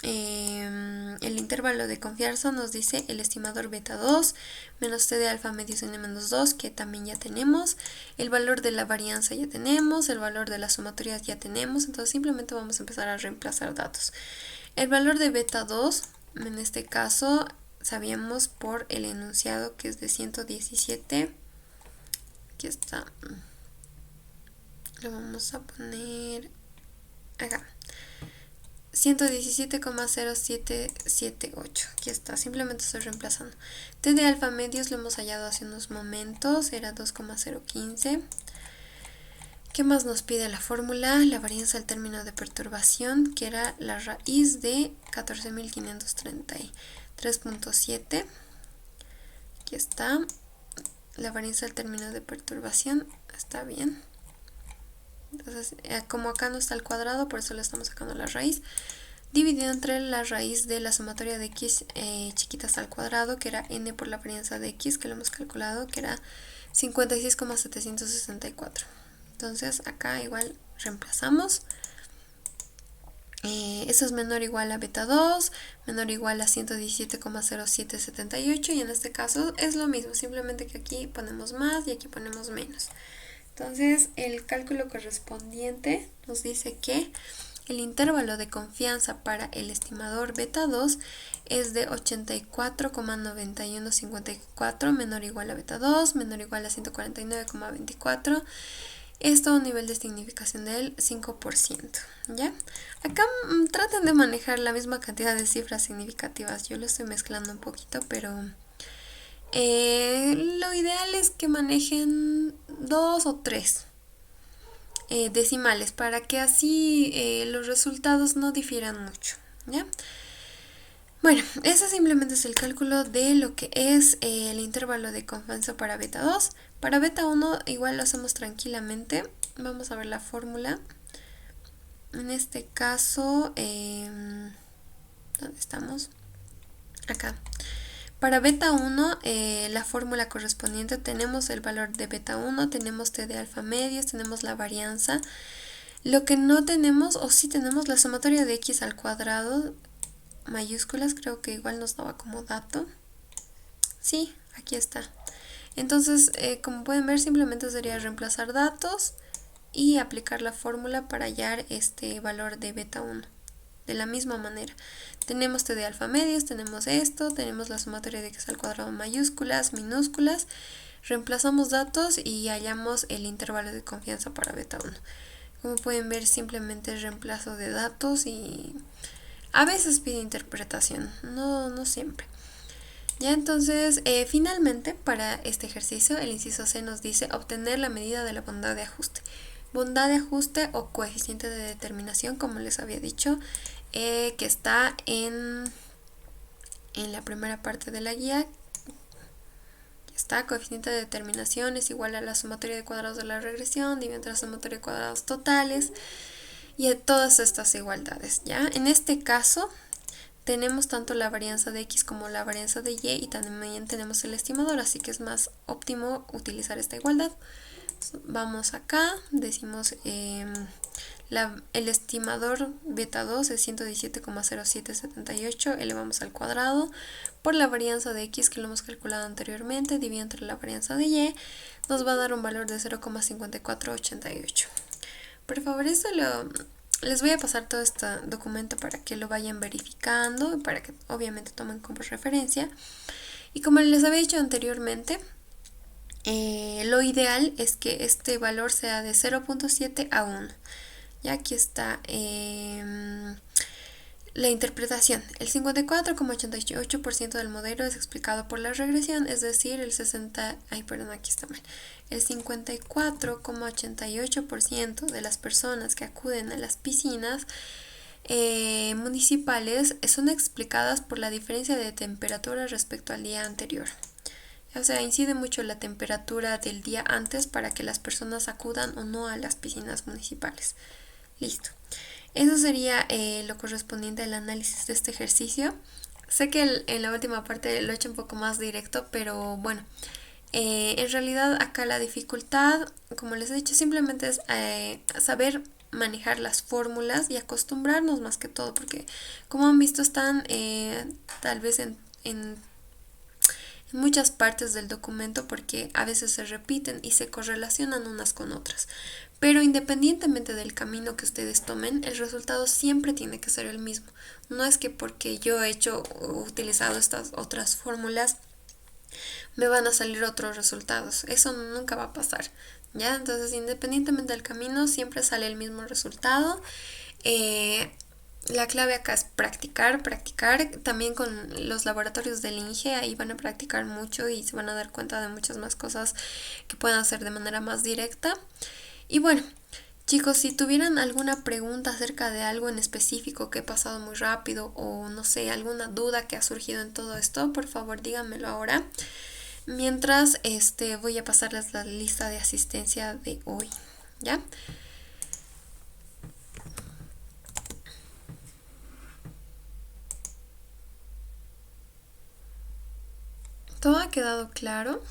El intervalo de confianza nos dice el estimador beta 2 menos t de alfa medios n menos 2, que también ya tenemos, el valor de la varianza ya tenemos, el valor de las sumatorias ya tenemos. Entonces simplemente vamos a empezar a reemplazar datos. El valor de beta 2, en este caso sabíamos por el enunciado que es de 117, aquí está, lo vamos a poner acá, 117,0778. Aquí está, simplemente estoy reemplazando. T de alfa medios lo hemos hallado hace unos momentos, era 2,015. ¿Qué más nos pide la fórmula? La varianza al término de perturbación, que era la raíz de 14.533.7. Aquí está. La varianza al término de perturbación está bien. Entonces, como acá no está el cuadrado, por eso le estamos sacando la raíz. Dividido entre la raíz de la sumatoria de x chiquitas al cuadrado, que era n por la varianza de x, que lo hemos calculado, que era 56,764. Entonces, acá igual reemplazamos. Eso es menor o igual a beta 2, menor o igual a 117,0778, y en este caso es lo mismo, simplemente que aquí ponemos más y aquí ponemos menos. Entonces, el cálculo correspondiente nos dice que el intervalo de confianza para el estimador beta 2 es de 84,9154, menor o igual a beta 2, menor o igual a 149,24. Esto a un nivel de significación del 5%, ¿ya? Acá traten de manejar la misma cantidad de cifras significativas. Yo lo estoy mezclando un poquito, pero lo ideal es que manejen 2 o 3 decimales para que así los resultados no difieran mucho, ¿ya? Bueno, ese simplemente es el cálculo de lo que es el intervalo de confianza para beta 2. Para beta 1 igual lo hacemos tranquilamente. Vamos a ver la fórmula. En este caso, ¿dónde estamos? Acá. Para beta 1, la fórmula correspondiente, tenemos el valor de beta 1, tenemos t de alfa medios, tenemos la varianza. Lo que no tenemos, o sí tenemos, la sumatoria de x al cuadrado, mayúsculas, creo que igual nos daba como dato. Sí, aquí está. Entonces, como pueden ver, simplemente sería reemplazar datos y aplicar la fórmula para hallar este valor de beta 1. De la misma manera, tenemos t de alfa medios, tenemos esto, tenemos la sumatoria de x al cuadrado mayúsculas, minúsculas, reemplazamos datos y hallamos el intervalo de confianza para beta 1. Como pueden ver, simplemente es reemplazo de datos y a veces pide interpretación, no siempre. Ya, entonces, finalmente, para este ejercicio, el inciso C nos dice obtener la medida de la bondad de ajuste. Bondad de ajuste o coeficiente de determinación, como les había dicho, que está en la primera parte de la guía. Está, coeficiente de determinación es igual a la sumatoria de cuadrados de la regresión dividido entre la sumatoria de cuadrados totales y a todas estas igualdades, ¿ya? En este caso tenemos tanto la varianza de x como la varianza de y, y también tenemos el estimador, así que es más óptimo utilizar esta igualdad. Vamos acá, decimos el estimador beta 2 es 117,0778, elevamos al cuadrado por la varianza de x que lo hemos calculado anteriormente, dividido entre la varianza de y, nos va a dar un valor de 0,5488. Por favor, les voy a pasar todo este documento para que lo vayan verificando y para que obviamente tomen como referencia. Y como les había dicho anteriormente, lo ideal es que este valor sea de 0.7 a 1. Ya aquí está la interpretación. El 54,88% del modelo es explicado por la regresión, es decir, el 54,88% de las personas que acuden a las piscinas municipales son explicadas por la diferencia de temperatura respecto al día anterior. O sea, incide mucho la temperatura del día antes para que las personas acudan o no a las piscinas municipales. Listo. Eso sería lo correspondiente al análisis de este ejercicio. Sé que en la última parte lo he hecho un poco más directo, pero bueno, en realidad acá la dificultad, como les he dicho, simplemente es saber manejar las fórmulas y acostumbrarnos más que todo, porque como han visto están tal vez en muchas partes del documento porque a veces se repiten y se correlacionan unas con otras. Pero independientemente del camino que ustedes tomen, el resultado siempre tiene que ser el mismo. No es que porque yo he utilizado estas otras fórmulas, me van a salir otros resultados. Eso nunca va a pasar. ¿Ya? Entonces, independientemente del camino, siempre sale el mismo resultado. La clave acá es practicar, practicar. También con los laboratorios del INGE, ahí van a practicar mucho y se van a dar cuenta de muchas más cosas que pueden hacer de manera más directa. Y bueno, chicos, si tuvieran alguna pregunta acerca de algo en específico que he pasado muy rápido o no sé, alguna duda que ha surgido en todo esto, por favor díganmelo ahora. Mientras, voy a pasarles la lista de asistencia de hoy, ¿ya? ¿Todo ha quedado claro?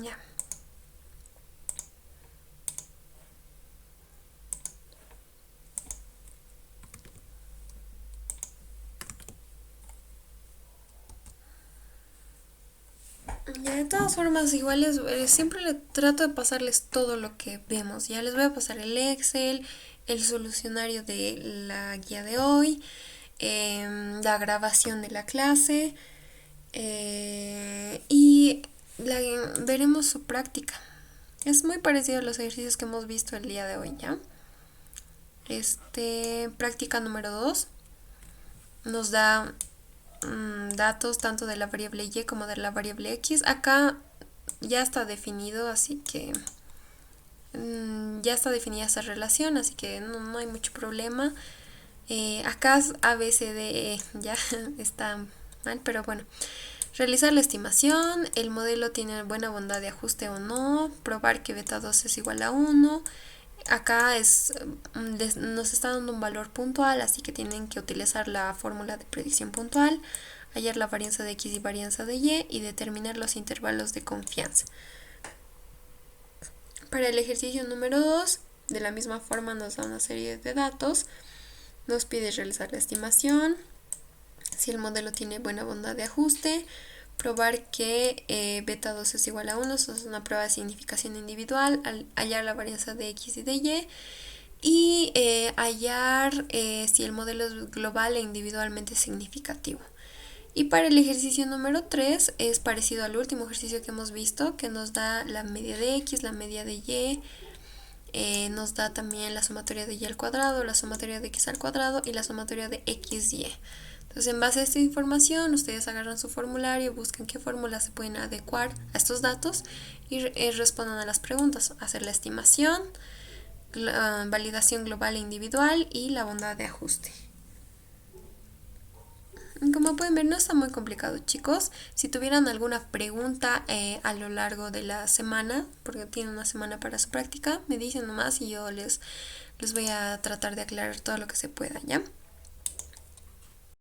Ya. Ya, de todas formas, iguales, siempre le trato de pasarles todo lo que vemos. Ya les voy a pasar el Excel, el solucionario de la guía de hoy, la grabación de la clase y veremos su práctica. Es muy parecido a los ejercicios que hemos visto el día de hoy, ¿ya? Práctica número 2 nos da datos tanto de la variable y como de la variable x. Acá ya está definido, así que ya está definida esa relación, así que no hay mucho problema. Acá es A, B, C, D, E, ya está mal, pero bueno. Realizar la estimación, el modelo tiene buena bondad de ajuste o no, probar que beta 2 es igual a 1. Acá nos está dando un valor puntual, así que tienen que utilizar la fórmula de predicción puntual, hallar la varianza de x y varianza de y determinar los intervalos de confianza. Para el ejercicio número 2, de la misma forma nos da una serie de datos, nos pide realizar la estimación, si el modelo tiene buena bondad de ajuste, probar que beta 2 es igual a 1, eso es una prueba de significación individual, hallar la varianza de x y de y hallar si el modelo es global e individualmente significativo. Y para el ejercicio número 3 es parecido al último ejercicio que hemos visto, que nos da la media de x, la media de y, nos da también la sumatoria de y al cuadrado, la sumatoria de x al cuadrado y la sumatoria de xy. Entonces, en base a esta información, ustedes agarran su formulario, buscan qué fórmulas se pueden adecuar a estos datos y respondan a las preguntas. Hacer la estimación, la validación global e individual y la bondad de ajuste. Como pueden ver, no está muy complicado, chicos. Si tuvieran alguna pregunta a lo largo de la semana, porque tienen una semana para su práctica, me dicen nomás y yo les voy a tratar de aclarar todo lo que se pueda, ¿ya?